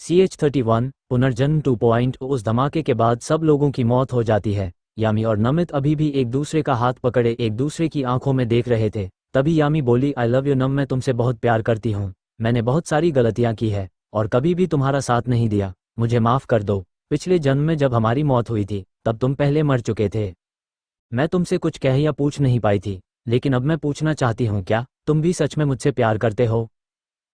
CH-31 पुनर्जन्म 2. उस धमाके के बाद सब लोगों की मौत हो जाती है। यामी और नमित अभी भी एक दूसरे का हाथ पकड़े एक दूसरे की आंखों में देख रहे थे। तभी यामी बोली, आई लव यू नम, मैं तुमसे बहुत प्यार करती हूँ। मैंने बहुत सारी गलतियाँ की है और कभी भी तुम्हारा साथ नहीं दिया, मुझे माफ़ कर दो। पिछले जन्म में जब हमारी मौत हुई थी तब तुम पहले मर चुके थे। मैं तुमसे कुछ कह या पूछ नहीं पाई थी, लेकिन अब मैं पूछना चाहती हूँ, क्या तुम भी सच में मुझसे प्यार करते हो?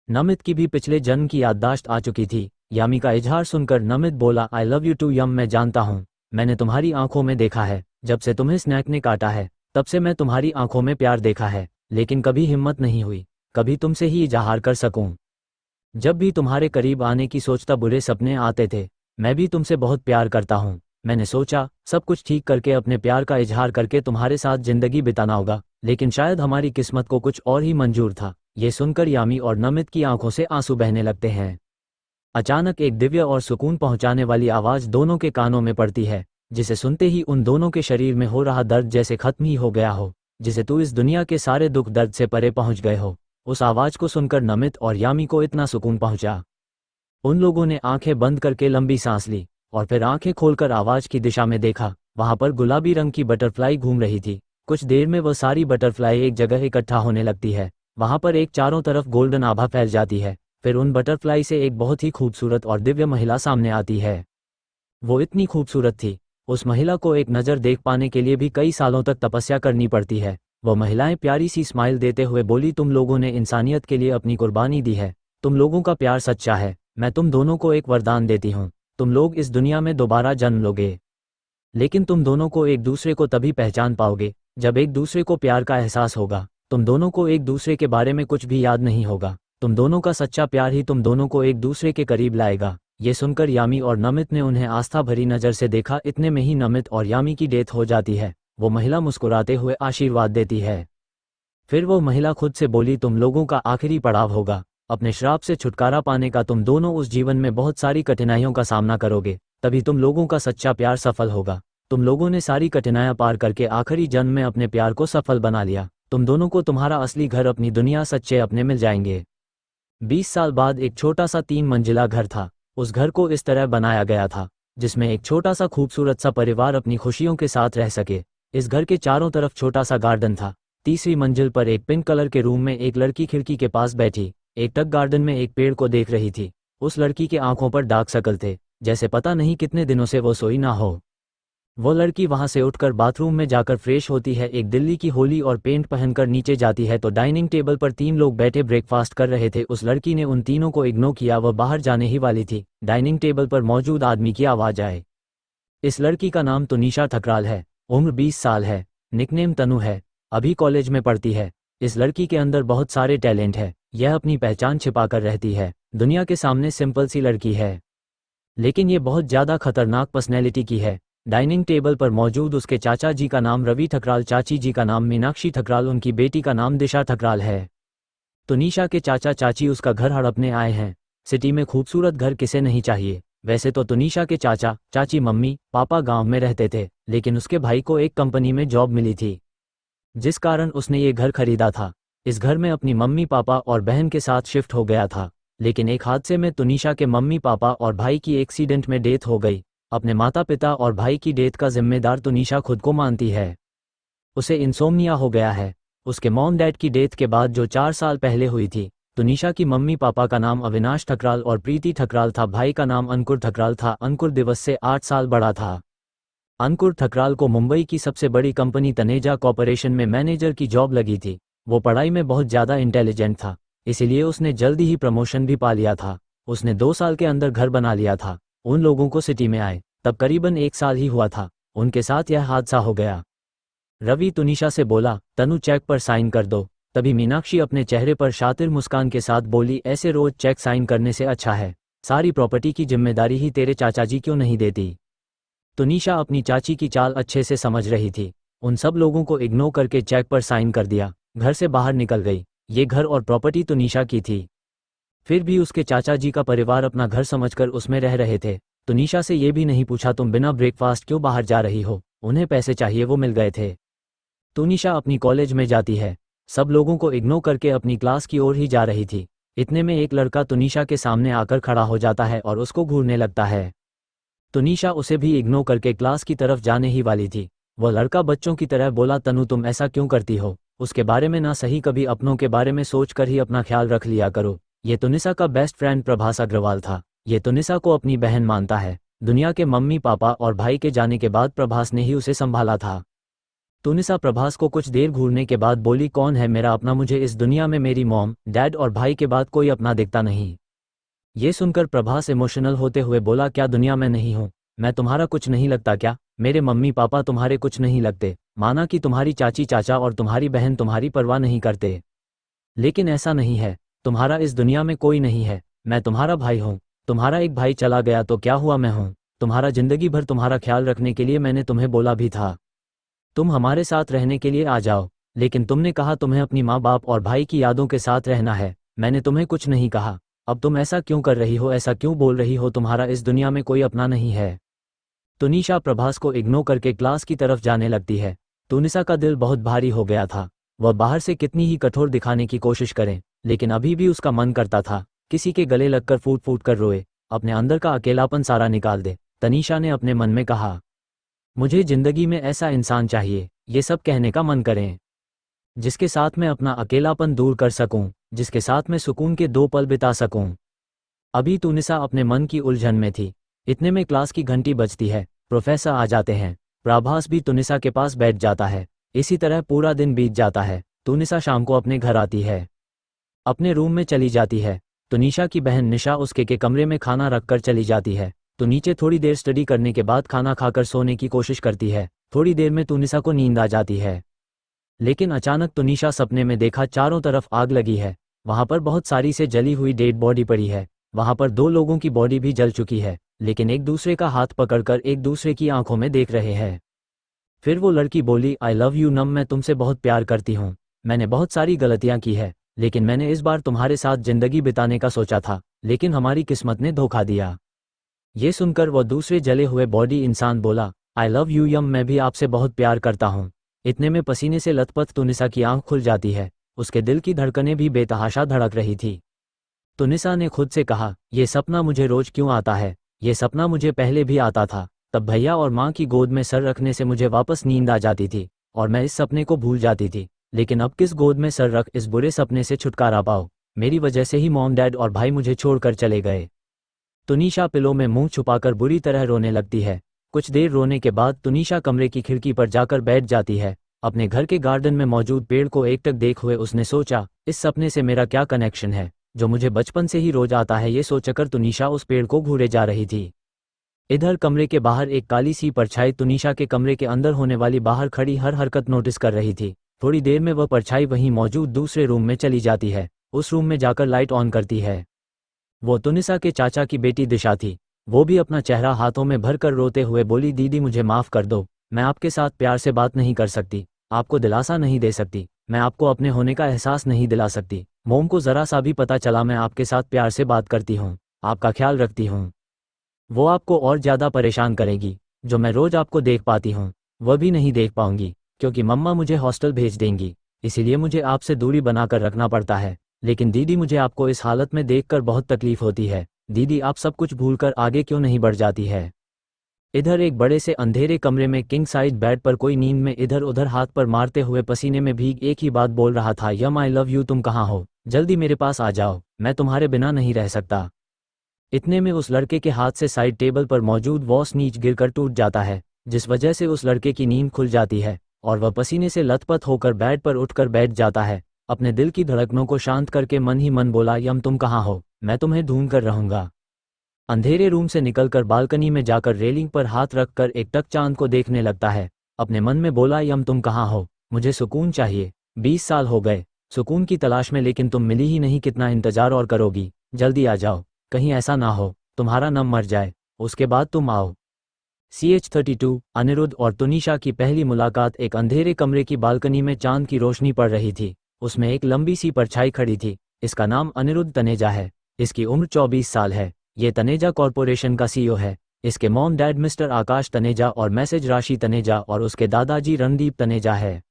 नमित की भी पिछले जन्म की याददाश्त आ चुकी थी। यामी का इजहार सुनकर नमित बोला, आई लव यू टू यम, मैं जानता हूँ, मैंने तुम्हारी आंखों में देखा है। जब से तुम्हें स्नैक ने काटा है तब से मैं तुम्हारी आंखों में प्यार देखा है, लेकिन कभी हिम्मत नहीं हुई कभी तुमसे ही इजहार कर सकूं। जब भी तुम्हारे करीब आने की सोचता बुरे सपने आते थे। मैं भी तुमसे बहुत प्यार करता हूँ। मैंने सोचा सब कुछ ठीक करके अपने प्यार का इजहार करके तुम्हारे साथ जिंदगी बिताना होगा, लेकिन शायद हमारी किस्मत को कुछ और ही मंजूर था। ये सुनकर यामी और नमित की आंखों से आंसू बहने लगते हैं। अचानक एक दिव्य और सुकून पहुंचाने वाली आवाज़ दोनों के कानों में पड़ती है, जिसे सुनते ही उन दोनों के शरीर में हो रहा दर्द जैसे खत्म ही हो गया हो, जिसे तू इस दुनिया के सारे दुख दर्द से परे पहुंच गए हो। उस आवाज़ को सुनकर नमित और यामी को इतना सुकून पहुंचा। उन लोगों ने आंखें बंद करके लंबी सांस ली और फिर आंखें खोलकर आवाज़ की दिशा में देखा। वहां पर गुलाबी रंग की बटरफ्लाई घूम रही थी। कुछ देर में वह सारी बटरफ्लाई एक जगह इकट्ठा होने लगती है। वहां पर एक चारों तरफ गोल्डन आभा फैल जाती है। फिर उन बटरफ्लाई से एक बहुत ही खूबसूरत और दिव्य महिला सामने आती है। वो इतनी खूबसूरत थी, उस महिला को एक नज़र देख पाने के लिए भी कई सालों तक तपस्या करनी पड़ती है। वह महिलाएं प्यारी सी स्माइल देते हुए बोली, तुम लोगों ने इंसानियत के लिए अपनी कुर्बानी दी है, तुम लोगों का प्यार सच्चा है। मैं तुम दोनों को एक वरदान देती हूँ, तुम लोग इस दुनिया में दोबारा जन्म लोगे, लेकिन तुम दोनों को एक दूसरे को तभी पहचान पाओगे जब एक दूसरे को प्यार का एहसास होगा। तुम दोनों को एक दूसरे के बारे में कुछ भी याद नहीं होगा। तुम दोनों का सच्चा प्यार ही तुम दोनों को एक दूसरे के करीब लाएगा। ये सुनकर यामी और नमित ने उन्हें आस्था भरी नज़र से देखा। इतने में ही नमित और यामी की डेथ हो जाती है। वो महिला मुस्कुराते हुए आशीर्वाद देती है। फिर वो महिला खुद से बोली, तुम लोगों का आखिरी पड़ाव होगा। अपने श्राप से छुटकारा पाने का तुम दोनों उस जीवन में बहुत सारी कठिनाइयों का सामना करोगे, तभी तुम लोगों का सच्चा प्यार सफल होगा। तुम लोगों ने सारी कठिनाइयां पार करके आखिरी जन्म में अपने प्यार को सफल बना लिया। तुम दोनों को तुम्हारा असली घर, अपनी दुनिया, सच्चे अपने मिल जाएंगे। 20 साल बाद एक छोटा सा 3 मंजिला घर था। उस घर को इस तरह बनाया गया था जिसमें एक छोटा सा खूबसूरत सा परिवार अपनी खुशियों के साथ रह सके। इस घर के चारों तरफ छोटा सा गार्डन था। तीसरी मंजिल पर एक पिंक कलर के रूम में एक लड़की खिड़की के पास बैठी एक टक गार्डन में एक पेड़ को देख रही थी। उस लड़की के आंखों पर डार्क सर्कल थे, जैसे पता नहीं कितने दिनों से वो सोई ना हो। वो लड़की वहां से उठकर बाथरूम में जाकर फ्रेश होती है, एक दिल्ली की होली और पेंट पहनकर नीचे जाती है तो डाइनिंग टेबल पर 3 लोग बैठे ब्रेकफास्ट कर रहे थे। उस लड़की ने उन तीनों को इग्नोर किया। वह बाहर जाने ही वाली थी, डाइनिंग टेबल पर मौजूद आदमी की आवाज़ आए। इस लड़की का नाम तुनिशा ठकराल है, उम्र 20 साल है, निकनेम तनु है, अभी कॉलेज में पढ़ती है। इस लड़की के अंदर बहुत सारे टैलेंट है। यह अपनी पहचान छिपाकर रहती है। दुनिया के सामने सिंपल सी लड़की है, लेकिन ये बहुत ज़्यादा खतरनाक पर्सनैलिटी की है। डाइनिंग टेबल पर मौजूद उसके चाचा जी का नाम रवि ठकराल, चाची जी का नाम मीनाक्षी ठकराल, उनकी बेटी का नाम दिशा ठकराल है। तुनिशा के चाचा चाची उसका घर हड़पने आए हैं। सिटी में खूबसूरत घर किसे नहीं चाहिए। वैसे तो तुनिशा के चाचा चाची मम्मी पापा गांव में रहते थे, लेकिन उसके भाई को एक कंपनी में जॉब मिली थी, जिस कारण उसने ये घर खरीदा था। इस घर में अपनी मम्मी पापा और बहन के साथ शिफ्ट हो गया था, लेकिन एक हादसे में तुनिशा के मम्मी पापा और भाई की एक्सीडेंट में डेथ हो गई। अपने माता पिता और भाई की डेथ का जिम्मेदार तुनिशा खुद को मानती है। उसे इंसोम्निया हो गया है। उसके मॉम डैड की डेथ के बाद जो 4 साल पहले हुई थी। तुनिशा की मम्मी पापा का नाम अविनाश ठकराल और प्रीति ठकराल था। भाई का नाम अंकुर ठकराल था। अंकुर दिवस से 8 साल बड़ा था। अंकुर ठकराल को मुंबई की सबसे बड़ी कंपनी तनेजा कॉर्पोरेशन में मैनेजर की जॉब लगी थी। वो पढ़ाई में बहुत ज़्यादा इंटेलिजेंट था, इसीलिए उसने जल्दी ही प्रमोशन भी पा लिया था। उसने 2 साल के अंदर घर बना लिया था। उन लोगों को सिटी में आए तब करीबन 1 साल ही हुआ था। उनके साथ यह हादसा हो गया। रवि तुनिशा से बोला, तनु चेक पर साइन कर दो। तभी मीनाक्षी अपने चेहरे पर शातिर मुस्कान के साथ बोली, ऐसे रोज चेक साइन करने से अच्छा है सारी प्रॉपर्टी की जिम्मेदारी ही तेरे चाचा जी क्यों नहीं देती। तुनिशा अपनी चाची की चाल अच्छे से समझ रही थी। उन सब लोगों को इग्नोर करके चेक पर साइन कर दिया, घर से बाहर निकल गई। ये घर और प्रॉपर्टी तुनिशा की थी। फिर भी उसके चाचा जी का परिवार अपना घर समझकर उसमें रह रहे थे। तुनिशा से ये भी नहीं पूछा तुम बिना ब्रेकफास्ट क्यों बाहर जा रही हो। उन्हें पैसे चाहिए, वो मिल गए थे। तुनिशा अपनी कॉलेज में जाती है, सब लोगों को इग्नोर करके अपनी क्लास की ओर ही जा रही थी। इतने में एक लड़का तुनिशा के सामने आकर खड़ा हो जाता है और उसको घूरने लगता है। तुनिशा उसे भी इग्नोर करके क्लास की तरफ जाने ही वाली थी। वह लड़का बच्चों की तरह बोला, तनु तुम ऐसा क्यों करती हो? उसके बारे में ना सही कभी अपनों के बारे में सोच कर ही अपना ख्याल रख लिया करो। ये तुनिशा का बेस्ट फ्रेंड प्रभास अग्रवाल था। ये तुनिशा को अपनी बहन मानता है। दुनिया के मम्मी पापा और भाई के जाने के बाद प्रभास ने ही उसे संभाला था। तुनिशा प्रभास को कुछ देर घूरने के बाद बोली, कौन है मेरा अपना? मुझे इस दुनिया में मेरी मॉम, डैड और भाई के बाद कोई अपना दिखता नहीं। ये सुनकर प्रभास इमोशनल होते हुए बोला, क्या दुनिया में नहीं हूँ? मैं तुम्हारा कुछ नहीं लगता क्या? मेरे मम्मी पापा तुम्हारे कुछ नहीं लगते? माना कि तुम्हारी चाची चाचा और तुम्हारी बहन तुम्हारी परवाह नहीं करते, लेकिन ऐसा नहीं है। तुम्हारा इस दुनिया में कोई नहीं है। मैं तुम्हारा भाई हूँ। तुम्हारा एक भाई चला गया तो क्या हुआ, मैं हूँ। तुम्हारा जिंदगी भर तुम्हारा ख्याल रखने के लिए मैंने तुम्हें बोला भी था तुम हमारे साथ रहने के लिए आ जाओ, लेकिन तुमने कहा तुम्हें अपनी माँ बाप और भाई की यादों के साथ रहना है। मैंने तुम्हें कुछ नहीं कहा। अब तुम ऐसा क्यों कर रही हो? ऐसा क्यों बोल रही हो? तुम्हारा इस दुनिया में कोई अपना नहीं है। तुनिशा प्रभास को इग्नोर करके क्लास की तरफ जाने लगती है। तुनिशा का दिल बहुत भारी हो गया था। वह बाहर से कितनी ही कठोर दिखाने की कोशिश करे, लेकिन अभी भी उसका मन करता था किसी के गले लगकर फूट फूट कर रोए, अपने अंदर का अकेलापन सारा निकाल दे। तनीषा ने अपने मन में कहा, मुझे जिंदगी में ऐसा इंसान चाहिए, ये सब कहने का मन करें, जिसके साथ मैं अपना अकेलापन दूर कर सकूं, जिसके साथ मैं सुकून के 2 पल बिता सकूं। अभी तुनिशा अपने मन की उलझन में थी। इतने में क्लास की घंटी बजती है। प्रोफेसर आ जाते हैं। प्रभास भी तुनिशा के पास बैठ जाता है। इसी तरह पूरा दिन बीत जाता है। तुनिशा शाम को अपने घर आती है, अपने रूम में चली जाती है। तुनिशा की बहन निशा उसके के कमरे में खाना रखकर चली जाती है। तो नीचे थोड़ी देर स्टडी करने के बाद खाना खाकर सोने की कोशिश करती है। थोड़ी देर में तुनिशा को नींद आ जाती है, लेकिन अचानक तुनिशा सपने में देखा चारों तरफ आग लगी है। वहां पर बहुत सारी से जली हुई डेड बॉडी पड़ी है। वहां पर 2 लोगों की बॉडी भी जल चुकी है, लेकिन एक दूसरे का हाथ पकड़कर एक दूसरे की आंखों में देख रहे हैं। फिर वो लड़की बोली, आई लव यू नम, मैं तुमसे बहुत प्यार करती हूँ। मैंने बहुत सारी गलतियां की है, लेकिन मैंने इस बार तुम्हारे साथ जिंदगी बिताने का सोचा था, लेकिन हमारी किस्मत ने धोखा दिया। ये सुनकर वह दूसरे जले हुए बॉडी इंसान बोला, आई लव यू यम, मैं भी आपसे बहुत प्यार करता हूँ। इतने में पसीने से लथपथ तुनिशा की आंख खुल जाती है। उसके दिल की धड़कनें भी बेतहाशा धड़क रही थी। तुनिशा ने खुद से कहा, ये सपना मुझे रोज क्यों आता है? ये सपना मुझे पहले भी आता था। तब भैया और माँ की गोद में सर रखने से मुझे वापस नींद आ जाती थी और मैं इस सपने को भूल जाती थी। लेकिन अब किस गोद में सर रख इस बुरे सपने से छुटकारा पाओ? मेरी वजह से ही मॉम, डैड और भाई मुझे छोड़कर चले गए। तुनिशा पिलो में मुंह छुपाकर बुरी तरह रोने लगती है। कुछ देर रोने के बाद तुनिशा कमरे की खिड़की पर जाकर बैठ जाती है। अपने घर के गार्डन में मौजूद पेड़ को एकटक देख हुए उसने सोचा, इस सपने से मेरा क्या कनेक्शन है जो मुझे बचपन से ही रोज आता है? ये सोचकर तुनिशा उस पेड़ को घूरे जा रही थी। इधर कमरे के बाहर एक काली सी परछाई तुनिशा के कमरे के अंदर होने वाली बाहर खड़ी हर हरकत नोटिस कर रही थी। थोड़ी देर में वह परछाई वहीं मौजूद दूसरे रूम में चली जाती है। उस रूम में जाकर लाइट ऑन करती है। वो तुनिशा के चाचा की बेटी दिशा थी। वो भी अपना चेहरा हाथों में भरकर रोते हुए बोली, दीदी मुझे माफ़ कर दो। मैं आपके साथ प्यार से बात नहीं कर सकती, आपको दिलासा नहीं दे सकती, मैं आपको अपने होने का एहसास नहीं दिला सकती। मोम को ज़रा सा भी पता चला मैं आपके साथ प्यार से बात करती हूँ, आपका ख्याल रखती हूँ, वो आपको और ज़्यादा परेशान करेगी। जो मैं रोज़ आपको देख पाती हूँ वह भी नहीं देख पाऊंगी, क्योंकि मम्मा मुझे हॉस्टल भेज देंगी। इसीलिए मुझे आपसे दूरी बनाकर रखना पड़ता है। लेकिन दीदी मुझे आपको इस हालत में देखकर बहुत तकलीफ होती है। दीदी आप सब कुछ भूलकर आगे क्यों नहीं बढ़ जाती है? इधर एक बड़े से अंधेरे कमरे में किंग साइज बेड पर कोई नींद में इधर उधर हाथ पर मारते हुए पसीने में भीग एक ही बात बोल रहा था, यम आई लव यू, तुम कहाँ हो? जल्दी मेरे पास आ जाओ, मैं तुम्हारे बिना नहीं रह सकता। इतने में उस लड़के के हाथ से साइड टेबल पर मौजूद वॉच नीच गिरकर टूट जाता है, जिस वजह से उस लड़के की नींद खुल जाती है और वह पसीने से लथपथ होकर बेड पर उठकर बैठ जाता है। अपने दिल की धड़कनों को शांत करके मन ही मन बोला, यम तुम कहाँ हो? मैं तुम्हें ढूंढ कर रहूंगा। अंधेरे रूम से निकलकर बालकनी में जाकर रेलिंग पर हाथ रखकर एक टक चांद को देखने लगता है। अपने मन में बोला, यम तुम कहाँ हो? मुझे सुकून चाहिए। 20 साल हो गए सुकून की तलाश में, लेकिन तुम मिली ही नहीं। कितना इंतजार और करोगी? जल्दी आ जाओ, कहीं ऐसा ना हो तुम्हारा नम मर जाए, उसके बाद तुम आओ। CH32 अनिरुद्ध और तुनिशा की पहली मुलाकात एक अंधेरे कमरे की बालकनी में चांद की रोशनी पड़ रही थी। उसमें एक लंबी सी परछाई खड़ी थी। इसका नाम अनिरुद्ध तनेजा है। इसकी उम्र 24 साल है। ये तनेजा कॉरपोरेशन का CEO है। इसके मॉम डैड मिस्टर आकाश तनेजा और मैसेज राशि तनेजा और उसके दादाजी रणदीप तनेजा है।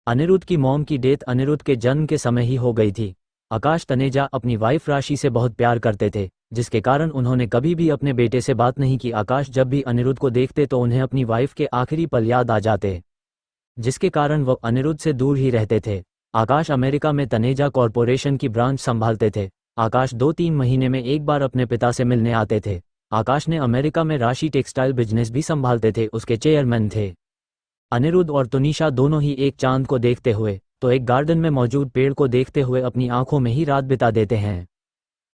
अनिरुद्ध की मॉम की डेथ अनिरुद्ध के जन्म के समय ही हो गई थी। आकाश तनेजा अपनी वाइफ राशि से बहुत प्यार करते थे, जिसके कारण उन्होंने कभी भी अपने बेटे से बात नहीं की। आकाश जब भी अनिरुद्ध को देखते तो उन्हें अपनी वाइफ के आखिरी पल याद आ जाते, जिसके कारण वह अनिरुद्ध से दूर ही रहते थे। आकाश अमेरिका में तनेजा कॉरपोरेशन की ब्रांच संभालते थे। आकाश 2-3 महीने में एक बार अपने पिता से मिलने आते थे। आकाश ने अमेरिका में राशि टेक्सटाइल बिजनेस भी संभालते थे, उसके चेयरमैन थे। अनिरुद्ध और तुनिशा दोनों ही एक चांद को देखते हुए तो एक गार्डन में मौजूद पेड़ को देखते हुए अपनी आंखों में ही रात बिता देते हैं।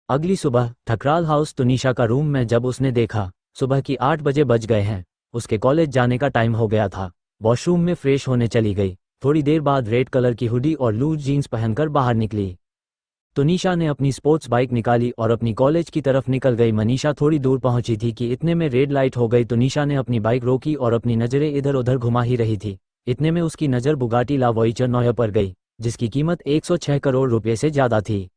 अगली सुबह ठकराल हाउस तुनिशा का रूम में जब उसने देखा सुबह की 8 बजे बज गए हैं, उसके कॉलेज जाने का टाइम हो गया था। वॉशरूम में फ्रेश होने चली गई। थोड़ी देर बाद रेड कलर की हुडी और लूज जीन्स पहनकर बाहर निकली। तुनिशा ने अपनी स्पोर्ट्स बाइक निकाली और अपनी कॉलेज की तरफ निकल गई। मनीषा थोड़ी दूर पहुंची थी कि इतने में रेड लाइट हो गई। तुनिशा ने अपनी बाइक रोकी और अपनी नज़रें इधर उधर घुमा ही रही थी। इतने में उसकी नज़र बुगाटी ला वॉइचर 9 पर गई, जिसकी कीमत 106 करोड़ रुपये से ज़्यादा थी।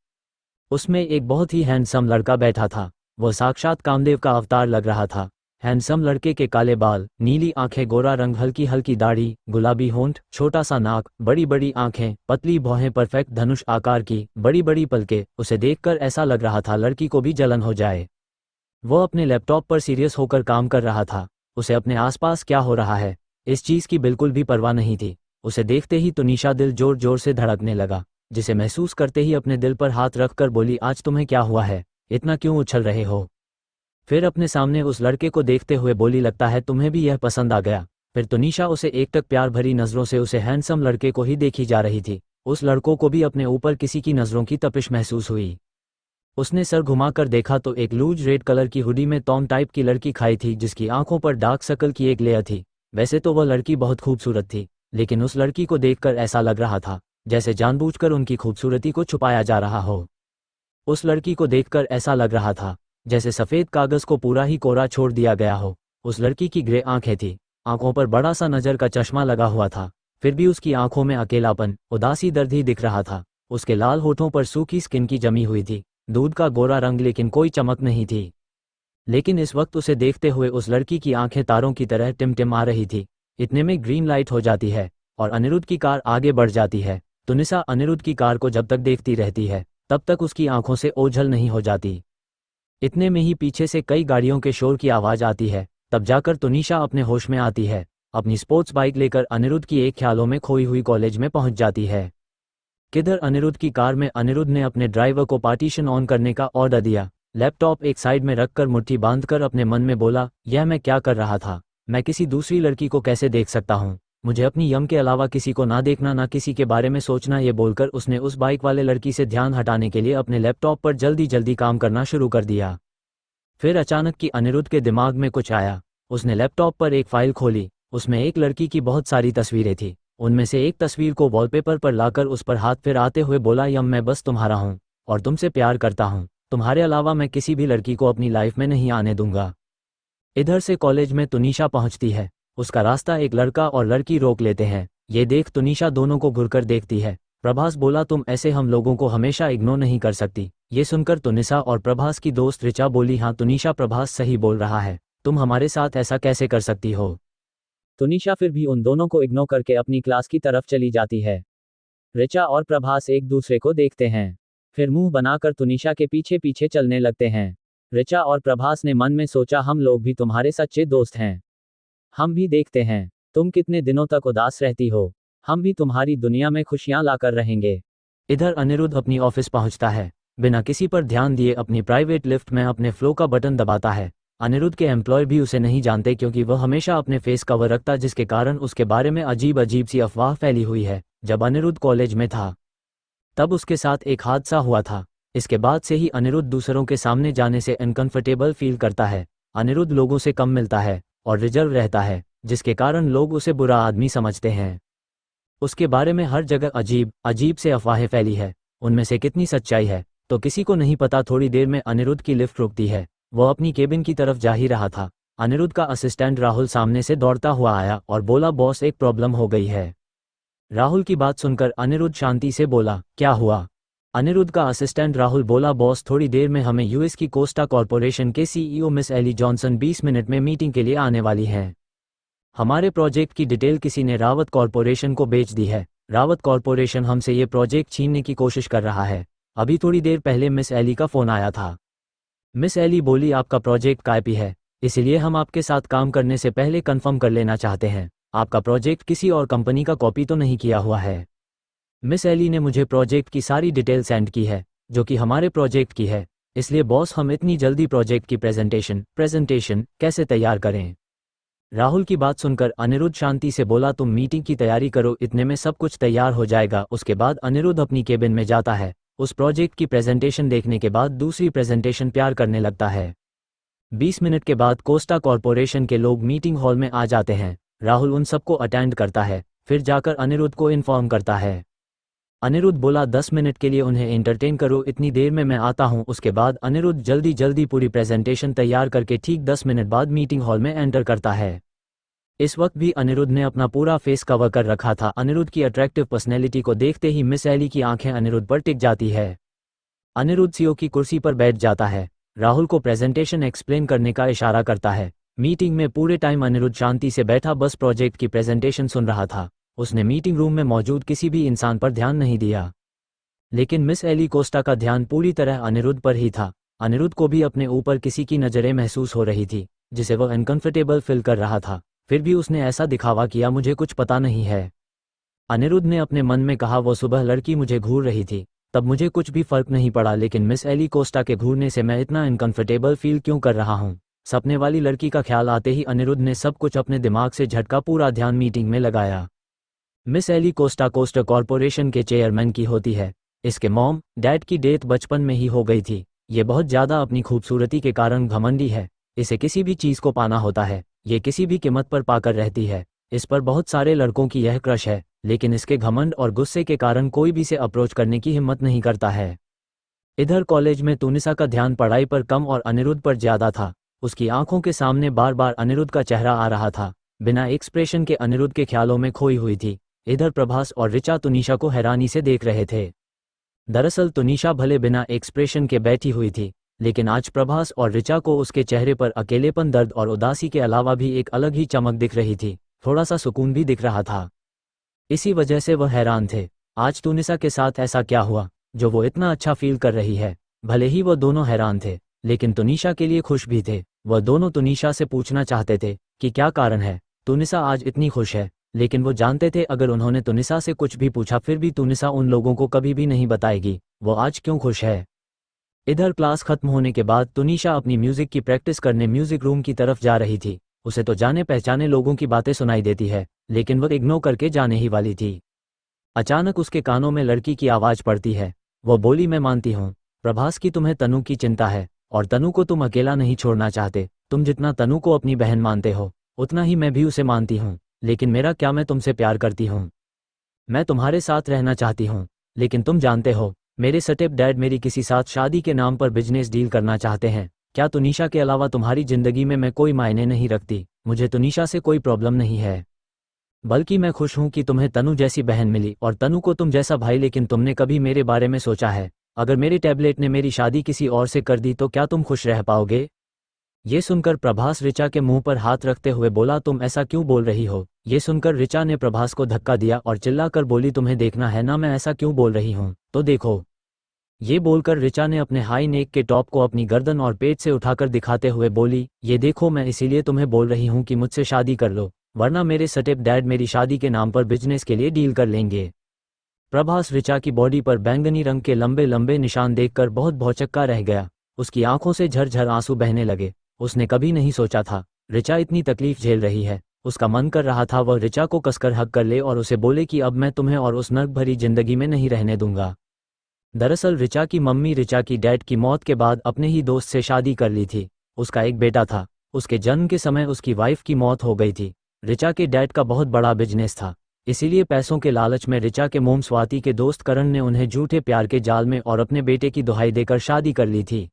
उसमें एक बहुत ही हैंडसम लड़का बैठा था। वह साक्षात कामदेव का अवतार लग रहा था। हैंडसम लड़के के काले बाल, नीली आंखें, गोरा रंग, हल्की हल्की दाढ़ी, गुलाबी होंठ, छोटा सा नाक, बड़ी बड़ी आंखें, पतली भौहें, परफेक्ट धनुष आकार की बड़ी बड़ी पलकें। उसे देखकर ऐसा लग रहा था लड़की को भी जलन हो जाए। वह अपने लैपटॉप पर सीरियस होकर काम कर रहा था। उसे अपने आसपास क्या हो रहा है इस चीज़ की बिल्कुल भी परवाह नहीं थी। उसे देखते ही तुनिशा दिल जोर जोर से धड़कने लगा, जिसे महसूस करते ही अपने दिल पर हाथ रखकर बोली, आज तुम्हें क्या हुआ है, इतना क्यों उछल रहे हो? फिर अपने सामने उस लड़के को देखते हुए बोली, लगता है तुम्हें भी यह पसंद आ गया। फिर तुनिशा उसे एकटक प्यार भरी नज़रों से उसे हैंडसम लड़के को ही देखी जा रही थी। उस लड़कों को भी अपने ऊपर किसी की नज़रों की तपिश महसूस हुई। उसने सर घुमाकर देखा तो एक लूज रेड कलर की हुडी में टॉम टाइप की लड़की खाई थी, जिसकी आंखों पर डार्क सर्कल की एक लेयर थी। वैसे तो वह लड़की बहुत खूबसूरत थी, लेकिन उस लड़की को देखकर ऐसा लग रहा था जैसे जानबूझकर उनकी खूबसूरती को छुपाया जा रहा हो। उस लड़की को देखकर ऐसा लग रहा था जैसे सफ़ेद कागज़ को पूरा ही कोरा छोड़ दिया गया हो। उस लड़की की ग्रे आंखें थी, आंखों पर बड़ा सा नज़र का चश्मा लगा हुआ था, फिर भी उसकी आंखों में अकेलापन, उदासी, दर्द ही दिख रहा था। उसके लाल होठों पर सूखी स्किन की जमी हुई थी, दूध का गोरा रंग, लेकिन कोई चमक नहीं थी। लेकिन इस वक्त उसे देखते हुए उस लड़की की आंखें तारों की तरह टिमटिमा रही थी। इतने में ग्रीन लाइट हो जाती है और अनिरुद्ध की कार आगे बढ़ जाती है। तुनिशा अनिरुद्ध की कार को जब तक देखती रहती है तब तक उसकी आंखों से ओझल नहीं हो जाती। इतने में ही पीछे से कई गाड़ियों के शोर की आवाज़ आती है। तब जाकर तुनिशा अपने होश में आती है। अपनी स्पोर्ट्स बाइक लेकर अनिरुद्ध की एक ख्यालों में खोई हुई कॉलेज में पहुंच जाती है। किधर अनिरुद्ध की कार में अनिरुद्ध ने अपने ड्राइवर को पार्टीशन ऑन करने का ऑर्डर दिया। लैपटॉप एक साइड में रखकर मुट्ठी बांधकर अपने मन में बोला, यह मैं क्या कर रहा था? मैं किसी दूसरी लड़की को कैसे देख सकता हूँ? मुझे अपनी यम के अलावा किसी को ना देखना, ना किसी के बारे में सोचना। ये बोलकर उसने उस बाइक वाले लड़की से ध्यान हटाने के लिए अपने लैपटॉप पर जल्दी जल्दी काम करना शुरू कर दिया। फिर अचानक कि अनिरुद्ध के दिमाग में कुछ आया। उसने लैपटॉप पर एक फाइल खोली। उसमें एक लड़की की बहुत सारी तस्वीरें थी। उनमें से एक तस्वीर को वॉलपेपर पर लाकर उस पर हाथ फिराते हुए बोला, यम मैं बस तुम्हारा हूँ और तुमसे प्यार करता हूँ। तुम्हारे अलावा मैं किसी भी लड़की को अपनी लाइफ में नहीं आने दूंगा। इधर से कॉलेज में तुनिशा पहुंचती है। उसका रास्ता एक लड़का और लड़की रोक लेते हैं। ये देख तुनिशा दोनों को घुरकर देखती है। प्रभास बोला, तुम ऐसे हम लोगों को हमेशा इग्नोर नहीं कर सकती। ये सुनकर तुनिशा और प्रभास की दोस्त ऋचा बोली, हाँ तुनिशा, प्रभास सही बोल रहा है, तुम हमारे साथ ऐसा कैसे कर सकती हो? तुनिशा फिर भी उन दोनों को इग्नोर करके अपनी क्लास की तरफ चली जाती है। ऋचा और प्रभास एक दूसरे को देखते हैं, फिर मुंह बनाकर तुनिशा के पीछे पीछे चलने लगते हैं। ऋचा और प्रभास ने मन में सोचा, हम लोग भी तुम्हारे सच्चे दोस्त हैं। हम भी देखते हैं तुम कितने दिनों तक उदास रहती हो, हम भी तुम्हारी दुनिया में खुशियां लाकर रहेंगे। इधर अनिरुद्ध अपनी ऑफिस पहुंचता है। बिना किसी पर ध्यान दिए अपनी प्राइवेट लिफ्ट में अपने फ्लो का बटन दबाता है। अनिरुद्ध के एम्प्लॉय भी उसे नहीं जानते, क्योंकि वह हमेशा अपने फेस कवर रखता, जिसके कारण उसके बारे में अजीब अजीब सी अफवाह फैली हुई है। जब अनिरुद्ध कॉलेज में था तब उसके साथ एक हादसा हुआ था। इसके बाद से ही अनिरुद्ध दूसरों के सामने जाने से अनकंफर्टेबल फील करता है। अनिरुद्ध लोगों से कम मिलता है और रिजर्व रहता है, जिसके कारण लोग उसे बुरा आदमी समझते हैं। उसके बारे में हर जगह अजीब अजीब से अफवाहें फैली है। उनमें से कितनी सच्चाई है तो किसी को नहीं पता। थोड़ी देर में अनिरुद्ध की लिफ्ट रुकती है। वह अपनी केबिन की तरफ जा ही रहा था। अनिरुद्ध का असिस्टेंट राहुल सामने से दौड़ता हुआ आया और बोला, बॉस एक प्रॉब्लम हो गई है। राहुल की बात सुनकर अनिरुद्ध शांति से बोला, क्या हुआ? अनिरुद्ध का असिस्टेंट राहुल बोला, बॉस थोड़ी देर में हमें यूएस की कोस्टा कॉरपोरेशन के CEO Miss Ellie Johnson 20 minute में मीटिंग के लिए आने वाली हैं। हमारे प्रोजेक्ट की डिटेल किसी ने रावत कॉरपोरेशन को बेच दी है। रावत कॉरपोरेशन हमसे ये प्रोजेक्ट छीनने की कोशिश कर रहा है। अभी थोड़ी देर पहले मिस एली का फ़ोन आया था। मिस एली बोली आपका प्रोजेक्ट कॉपी है, इसलिए हम आपके साथ काम करने से पहले कंफर्म कर लेना चाहते हैं आपका प्रोजेक्ट किसी और कंपनी का कॉपी तो नहीं किया हुआ है। मिस एली ने मुझे प्रोजेक्ट की सारी डिटेल सेंड की है जो कि हमारे प्रोजेक्ट की है, इसलिए बॉस हम इतनी जल्दी प्रोजेक्ट की प्रेजेंटेशन कैसे तैयार करें। राहुल की बात सुनकर अनिरुद्ध शांति से बोला तुम मीटिंग की तैयारी करो, इतने में सब कुछ तैयार हो जाएगा। उसके बाद अनिरुद्ध अपनी केबिन में जाता है। उस प्रोजेक्ट की प्रेजेंटेशन देखने के बाद दूसरी प्रेजेंटेशन प्यार करने लगता है। 20 मिनट के बाद कोस्टा कॉरपोरेशन के लोग मीटिंग हॉल में आ जाते हैं। राहुल उन सबको अटेंड करता है, फिर जाकर अनिरुद्ध को इन्फॉर्म करता है। अनिरुद्ध बोला 10 मिनट के लिए उन्हें एंटरटेन करो, इतनी देर में मैं आता हूं। उसके बाद अनिरुद्ध जल्दी जल्दी पूरी प्रेजेंटेशन तैयार करके ठीक 10 मिनट बाद मीटिंग हॉल में एंटर करता है। इस वक्त भी अनिरुद्ध ने अपना पूरा फेस कवर कर रखा था। अनिरुद्ध की अट्रैक्टिव पर्सनैलिटी को देखते ही मिस एली की आंखें अनिरुद्ध पर टिक जाती है। अनिरुद्ध सीईओ की कुर्सी पर बैठ जाता है। राहुल को प्रेजेंटेशन एक्सप्लेन करने का इशारा करता है। मीटिंग में पूरे टाइम अनिरुद्ध शांति से बैठा बस प्रोजेक्ट की प्रेजेंटेशन सुन रहा था। उसने मीटिंग रूम में मौजूद किसी भी इंसान पर ध्यान नहीं दिया, लेकिन मिस एली कोस्टा का ध्यान पूरी तरह अनिरुद्ध पर ही था। अनिरुद्ध को भी अपने ऊपर किसी की नज़रें महसूस हो रही थी, जिसे वह अनकंफर्टेबल फील कर रहा था। फिर भी उसने ऐसा दिखावा किया मुझे कुछ पता नहीं है। अनिरुद्ध ने अपने मन में कहा वो सुबह लड़की मुझे घूर रही थी, तब मुझे कुछ भी फर्क नहीं पड़ा, लेकिन मिस एली कोस्टा के घूरने से मैं इतना अनकंफर्टेबल फील क्यों कर रहा हूँ। सपने वाली लड़की का ख्याल आते ही अनिरुद्ध ने सब कुछ अपने दिमाग से झटका, पूरा ध्यान मीटिंग में लगाया। Miss Ellie Costa Costa Corporation के चेयरमैन की होती है। इसके मॉम डैड की डेथ बचपन में ही हो गई थी। ये बहुत ज़्यादा अपनी खूबसूरती के कारण घमंडी है। इसे किसी भी चीज़ को पाना होता है, ये किसी भी कीमत पर पाकर रहती है। इस पर बहुत सारे लड़कों की यह क्रश है, लेकिन इसके घमंड और गुस्से के कारण कोई भी इसे अप्रोच करने की हिम्मत नहीं करता है। इधर कॉलेज में तुनिसा का ध्यान पढ़ाई पर कम और अनिरुद्ध पर ज़्यादा था। उसकी आंखों के सामने बार बार अनिरुद्ध का चेहरा आ रहा था। बिना एक्सप्रेशन के अनिरुद्ध के ख्यालों में खोई हुई थी। इधर प्रभास और ऋचा तुनिशा को हैरानी से देख रहे थे। दरअसल तुनिशा भले बिना एक्सप्रेशन के बैठी हुई थी, लेकिन आज प्रभास और ऋचा को उसके चेहरे पर अकेलेपन, दर्द और उदासी के अलावा भी एक अलग ही चमक दिख रही थी। थोड़ा सा सुकून भी दिख रहा था। इसी वजह से वह हैरान थे, आज तुनिसा के साथ ऐसा क्या हुआ जो वो इतना अच्छा फील कर रही है। भले ही वह दोनों हैरान थे, लेकिन तुनिशा के लिए खुश भी थे। वह दोनों तुनिशा से पूछना चाहते थे कि क्या कारण है तुनिसा आज इतनी खुश है, लेकिन वो जानते थे अगर उन्होंने तुनिसा से कुछ भी पूछा फिर भी तुनिसा उन लोगों को कभी भी नहीं बताएगी वो आज क्यों खुश है। इधर क्लास खत्म होने के बाद तुनिशा अपनी म्यूजिक की प्रैक्टिस करने म्यूजिक रूम की तरफ जा रही थी। उसे तो जाने पहचाने लोगों की बातें सुनाई देती है, लेकिन वह इग्नोर करके जाने ही वाली थी। अचानक उसके कानों में लड़की की आवाज़ पड़ती है। वो बोली मैं मानती हूँ प्रभास की तुम्हें तनु की चिंता है और तनु को तुम अकेला नहीं छोड़ना चाहते। तुम जितना तनु को अपनी बहन मानते हो उतना ही मैं भी उसे मानती हूँ, लेकिन मेरा क्या, मैं तुमसे प्यार करती हूँ, मैं तुम्हारे साथ रहना चाहती हूँ, लेकिन तुम जानते हो मेरे स्टेप डैड मेरी किसी साथ शादी के नाम पर बिजनेस डील करना चाहते हैं। क्या तुनिशा के अलावा तुम्हारी ज़िंदगी में मैं कोई मायने नहीं रखती। मुझे तुनिशा से कोई प्रॉब्लम नहीं है, बल्कि मैं खुश हूँ कि तुम्हें तनु जैसी बहन मिली और तनु को तुम जैसा भाई। लेकिन तुमने कभी मेरे बारे में सोचा है अगर मेरे टैबलेट ने मेरी शादी किसी और से कर दी तो क्या तुम खुश रह पाओगे। ये सुनकर प्रभास ऋचा के मुंह पर हाथ रखते हुए बोला तुम ऐसा क्यों बोल रही हो। ये सुनकर ऋचा ने प्रभास को धक्का दिया और चिल्लाकर बोली तुम्हें देखना है ना मैं ऐसा क्यों बोल रही हूँ, तो देखो। ये बोलकर ऋचा ने अपने हाई नेक के टॉप को अपनी गर्दन और पेट से उठाकर दिखाते हुए बोली ये देखो मैं इसीलिए तुम्हें बोल रही हूँ कि मुझसे शादी कर लो, वरना मेरे स्टेप डैड मेरी शादी के नाम पर बिजनेस के लिए डील कर लेंगे। प्रभास ऋचा की बॉडी पर बैंगनी रंग के लंबे लंबे निशान देखकर बहुत भौचक्का रह गया। उसकी आंखों से झरझर आंसू बहने लगे। उसने कभी नहीं सोचा था ऋचा इतनी तकलीफ झेल रही है। उसका मन कर रहा था वह ऋचा को कसकर हक कर ले और उसे बोले कि अब मैं तुम्हें और उस नर्क भरी जिंदगी में नहीं रहने दूंगा। दरअसल ऋचा की मम्मी ऋचा की डैड की मौत के बाद अपने ही दोस्त से शादी कर ली थी। उसका एक बेटा था। उसके जन्म के समय उसकी वाइफ की मौत हो गई थी। ऋचा के डैड का बहुत बड़ा बिजनेस था, इसीलिए पैसों के लालच में ऋचा के मोम स्वाति के दोस्त करण ने उन्हें झूठे प्यार के जाल में और अपने बेटे की दुहाई देकर शादी कर ली थी।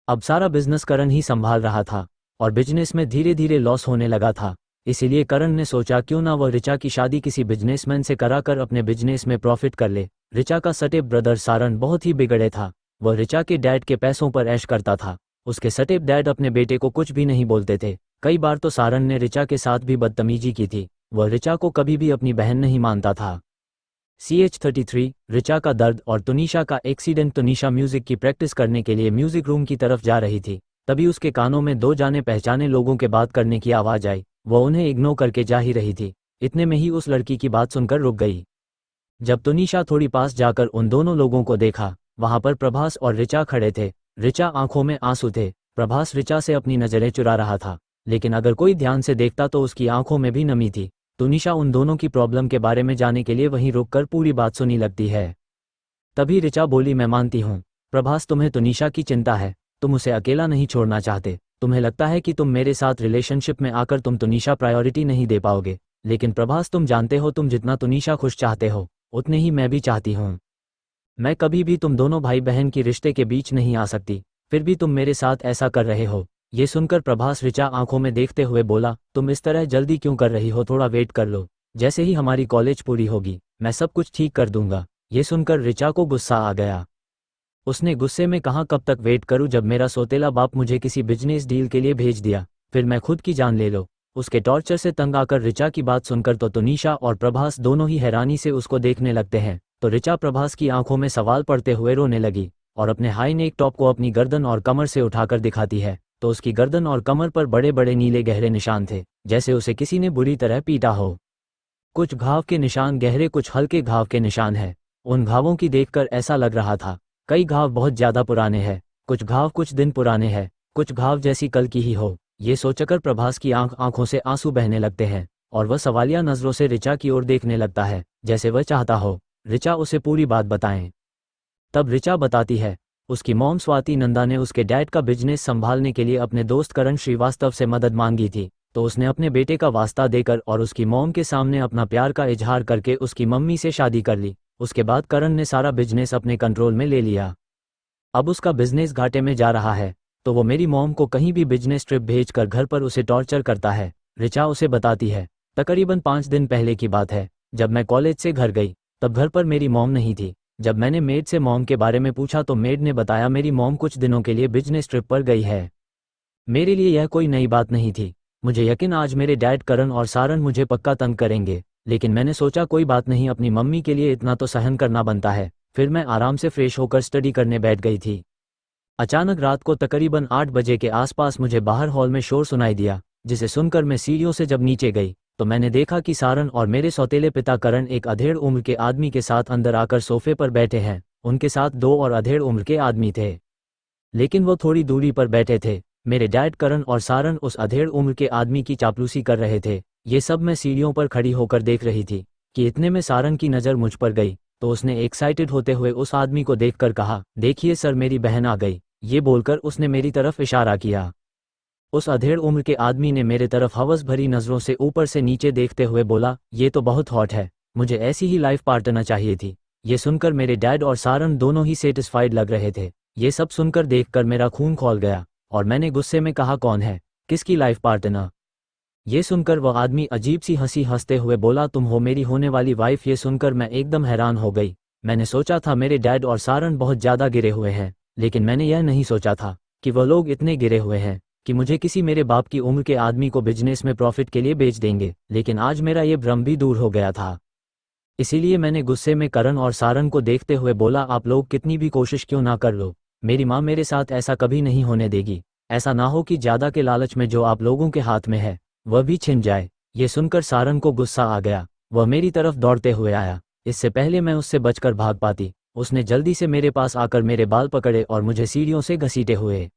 अब सारा बिजनेस करण ही संभाल रहा था और बिजनेस में धीरे धीरे लॉस होने लगा था। इसीलिए करण ने सोचा क्यों ना वह ऋचा की शादी किसी बिजनेसमैन से कराकर अपने बिजनेस में प्रॉफिट कर ले। ऋचा का स्टेप ब्रदर सारण बहुत ही बिगड़े था। वह ऋचा के डैड के पैसों पर ऐश करता था। उसके स्टेप डैड अपने बेटे को कुछ भी नहीं बोलते थे। कई बार तो सारण ने ऋचा के साथ भी बदतमीजी की थी। वह ऋचा को कभी भी अपनी बहन नहीं मानता था। CH33 रिचा का दर्द और तुनिशा का एक्सीडेंट। तुनिशा म्यूजिक की प्रैक्टिस करने के लिए म्यूजिक रूम की तरफ जा रही थी, तभी उसके कानों में दो जाने पहचाने लोगों के बात करने की आवाज़ आई। वह उन्हें इग्नोर करके जा ही रही थी, इतने में ही उस लड़की की बात सुनकर रुक गई। जब तुनिशा थोड़ी पास जाकर उन दोनों लोगों को देखा, वहां पर प्रभास और रिचा खड़े थे। रिचा आंखों में आंसू थे। प्रभास रिचा से अपनी नज़रें चुरा रहा था, लेकिन अगर कोई ध्यान से देखता तो उसकी आंखों में भी नमी थी। तुनिशा उन दोनों की प्रॉब्लम के बारे में जानने के लिए वहीं रुककर पूरी बात सुनी लगती है। तभी रिचा बोली, मैं मानती हूँ प्रभास, तुम्हें तुनिशा की चिंता है, तुम उसे अकेला नहीं छोड़ना चाहते। तुम्हें लगता है कि तुम मेरे साथ रिलेशनशिप में आकर तुम तुनिशा प्रायोरिटी नहीं दे पाओगे, लेकिन प्रभास तुम जानते हो तुम जितना तुनिशा खुश चाहते हो उतने ही मैं भी चाहती हूँ। मैं कभी भी तुम दोनों भाई बहन की रिश्ते के बीच नहीं आ सकती, फिर भी तुम मेरे साथ ऐसा कर रहे हो। ये सुनकर प्रभास रिचा आंखों में देखते हुए बोला, तुम इस तरह जल्दी क्यों कर रही हो, थोड़ा वेट कर लो। जैसे ही हमारी कॉलेज पूरी होगी मैं सब कुछ ठीक कर दूंगा। ये सुनकर रिचा को गुस्सा आ गया। उसने गुस्से में कहा, कब तक वेट करूं जब मेरा सोतेला बाप मुझे किसी बिजनेस डील के लिए भेज दिया, फिर मैं खुद की जान ले लो। उसके टॉर्चर से तंग आकर रिचा की बात सुनकर तो तुनिशा और प्रभास दोनों ही हैरानी से उसको देखने लगते हैं। तो रिचा प्रभास की आंखों में सवाल पड़ते हुए रोने लगी और अपने हाई नेक टॉप को अपनी गर्दन और कमर से उठाकर दिखाती है, तो उसकी गर्दन और कमर पर बड़े बड़े नीले गहरे निशान थे, जैसे उसे किसी ने बुरी तरह पीटा हो। कुछ घाव के निशान गहरे, कुछ हल्के घाव के निशान है। उन घावों की देखकर ऐसा लग रहा था कई घाव बहुत ज्यादा पुराने हैं, कुछ घाव कुछ दिन पुराने हैं, कुछ घाव जैसी कल की ही हो। ये सोचकर प्रभास की आंखों से आंसू बहने लगते हैं और वह सवालिया नजरों से रिचा की ओर देखने लगता है, जैसे वह चाहता हो रिचा उसे पूरी बात बताएं। तब रिचा बताती है, उसकी मॉम स्वाति नंदा ने उसके डैड का बिजनेस संभालने के लिए अपने दोस्त करण श्रीवास्तव से मदद मांगी थी, तो उसने अपने बेटे का वास्ता देकर और उसकी मॉम के सामने अपना प्यार का इजहार करके उसकी मम्मी से शादी कर ली। उसके बाद करण ने सारा बिजनेस अपने कंट्रोल में ले लिया। अब उसका बिजनेस घाटे में जा रहा है, तो वो मेरी मॉम को कहीं भी बिजनेस ट्रिप भेजकर घर पर उसे टॉर्चर करता है। रिचा उसे बताती है, तकरीबन 5 दिन पहले की बात है, जब मैं कॉलेज से घर गई तब घर पर मेरी मॉम नहीं थी। जब मैंने मेड से मॉम के बारे में पूछा तो मेड ने बताया मेरी मॉम कुछ दिनों के लिए बिजनेस ट्रिप पर गई है। मेरे लिए यह कोई नई बात नहीं थी। मुझे यकीन आज मेरे डैड करण और सारन मुझे पक्का तंग करेंगे, लेकिन मैंने सोचा कोई बात नहीं, अपनी मम्मी के लिए इतना तो सहन करना बनता है। फिर मैं आराम से फ्रेश होकर स्टडी करने बैठ गई थी। अचानक रात को तकरीबन 8 बजे के आसपास मुझे बाहर हॉल में शोर सुनाई दिया, जिसे सुनकर मैं सीढ़ियों से जब नीचे गई तो मैंने देखा कि सारन और मेरे सौतेले पिता करण एक अधेड़ उम्र के आदमी के साथ अंदर आकर सोफे पर बैठे हैं। उनके साथ 2 और अधेड़ उम्र के आदमी थे, लेकिन वो थोड़ी दूरी पर बैठे थे। मेरे डैड करण और सारन उस अधेड़ उम्र के आदमी की चापलूसी कर रहे थे। ये सब मैं सीढ़ियों पर खड़ी होकर देख रही थी कि इतने में सारन की नज़र मुझ पर गई, तो उसने एक्साइटेड होते हुए उस आदमी को देखकर कहा, देखिए सर, मेरी बहन आ गई। ये बोलकर उसने मेरी तरफ इशारा किया। उस अधेड़ उम्र के आदमी ने मेरे तरफ हवस भरी नज़रों से ऊपर से नीचे देखते हुए बोला, ये तो बहुत हॉट है, मुझे ऐसी ही लाइफ पार्टनर चाहिए थी। ये सुनकर मेरे डैड और सारन दोनों ही सेटिस्फाइड लग रहे थे। ये सब सुनकर देखकर मेरा खून खौल गया और मैंने गुस्से में कहा, कौन है, किसकी लाइफ पार्टनर? ये सुनकर वह आदमी अजीब सी हंसी हंसते हुए बोला, तुम हो मेरी होने वाली वाइफ। ये सुनकर मैं एकदम हैरान हो गई। मैंने सोचा था मेरे डैड और सारन बहुत ज़्यादा गिरे हुए हैं, लेकिन मैंने यह नहीं सोचा था कि वह लोग इतने गिरे हुए हैं कि मुझे किसी मेरे बाप की उम्र के आदमी को बिजनेस में प्रॉफिट के लिए बेच देंगे। लेकिन आज मेरा ये भ्रम भी दूर हो गया था। इसीलिए मैंने गुस्से में करण और सारन को देखते हुए बोला, आप लोग कितनी भी कोशिश क्यों ना कर लो, मेरी माँ मेरे साथ ऐसा कभी नहीं होने देगी। ऐसा ना हो कि ज़्यादा के लालच में जो आप लोगों के हाथ में है वह भी छिन जाए। ये सुनकर सारन को गुस्सा आ गया। वह मेरी तरफ दौड़ते हुए आया। इससे पहले मैं उससे बचकर भाग पाती, उसने जल्दी से मेरे पास आकर मेरे बाल पकड़े और मुझे सीढ़ियों से घसीटे हुए।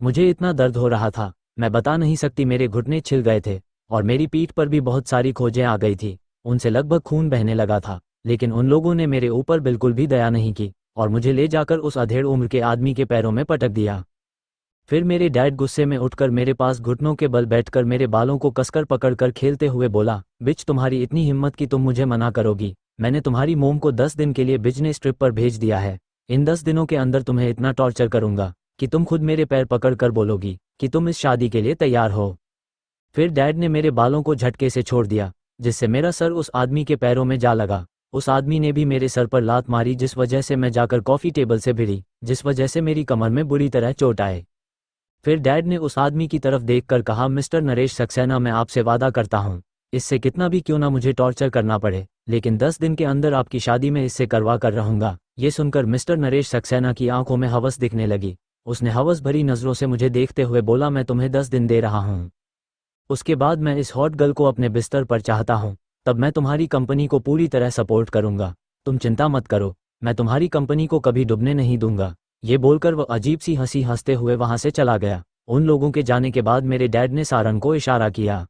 मुझे इतना दर्द हो रहा था, मैं बता नहीं सकती। मेरे घुटने छिल गए थे और मेरी पीठ पर भी बहुत सारी खोजें आ गई थी, उनसे लगभग खून बहने लगा था। लेकिन उन लोगों ने मेरे ऊपर बिल्कुल भी दया नहीं की और मुझे ले जाकर उस अधेड़ उम्र के आदमी के पैरों में पटक दिया। फिर मेरे डैड गुस्से में उठकर मेरे पास घुटनों के बल बैठकर मेरे बालों को कसकर पकड़कर खेलते हुए बोला, बिच, तुम्हारी इतनी हिम्मत कि तुम मुझे मना करोगी? मैंने तुम्हारी मोम को 10 दिन के लिए बिजनेस ट्रिप पर भेज दिया है। इन 10 दिनों के अंदर तुम्हें इतना टॉर्चर करूंगा कि तुम खुद मेरे पैर पकड़कर बोलोगी कि तुम इस शादी के लिए तैयार हो। फिर डैड ने मेरे बालों को झटके से छोड़ दिया, जिससे मेरा सर उस आदमी के पैरों में जा लगा। उस आदमी ने भी मेरे सर पर लात मारी, जिस वजह से मैं जाकर कॉफ़ी टेबल से भिड़ी, जिस वजह से मेरी कमर में बुरी तरह चोट आए। फिर डैड ने उस आदमी की तरफ देखकर कहा, मिस्टर नरेश सक्सेना, मैं आपसे वादा करता हूँ, इससे कितना भी क्यों ना मुझे टॉर्चर करना पड़े, लेकिन 10 दिन के अंदर आपकी शादी में इससे करवा कर रहूंगा। ये सुनकर मिस्टर नरेश सक्सेना की आंखों में हवस दिखने लगी। उसने हवस भरी नज़रों से मुझे देखते हुए बोला, मैं तुम्हें 10 दिन दे रहा हूँ। उसके बाद मैं इस हॉट गर्ल को अपने बिस्तर पर चाहता हूँ, तब मैं तुम्हारी कंपनी को पूरी तरह सपोर्ट करूंगा। तुम चिंता मत करो, मैं तुम्हारी कंपनी को कभी डूबने नहीं दूंगा। ये बोलकर वह अजीब सी हंसी हंसते हुए वहां से चला गया। उन लोगों के जाने के बाद मेरे डैड ने सारन को इशारा किया।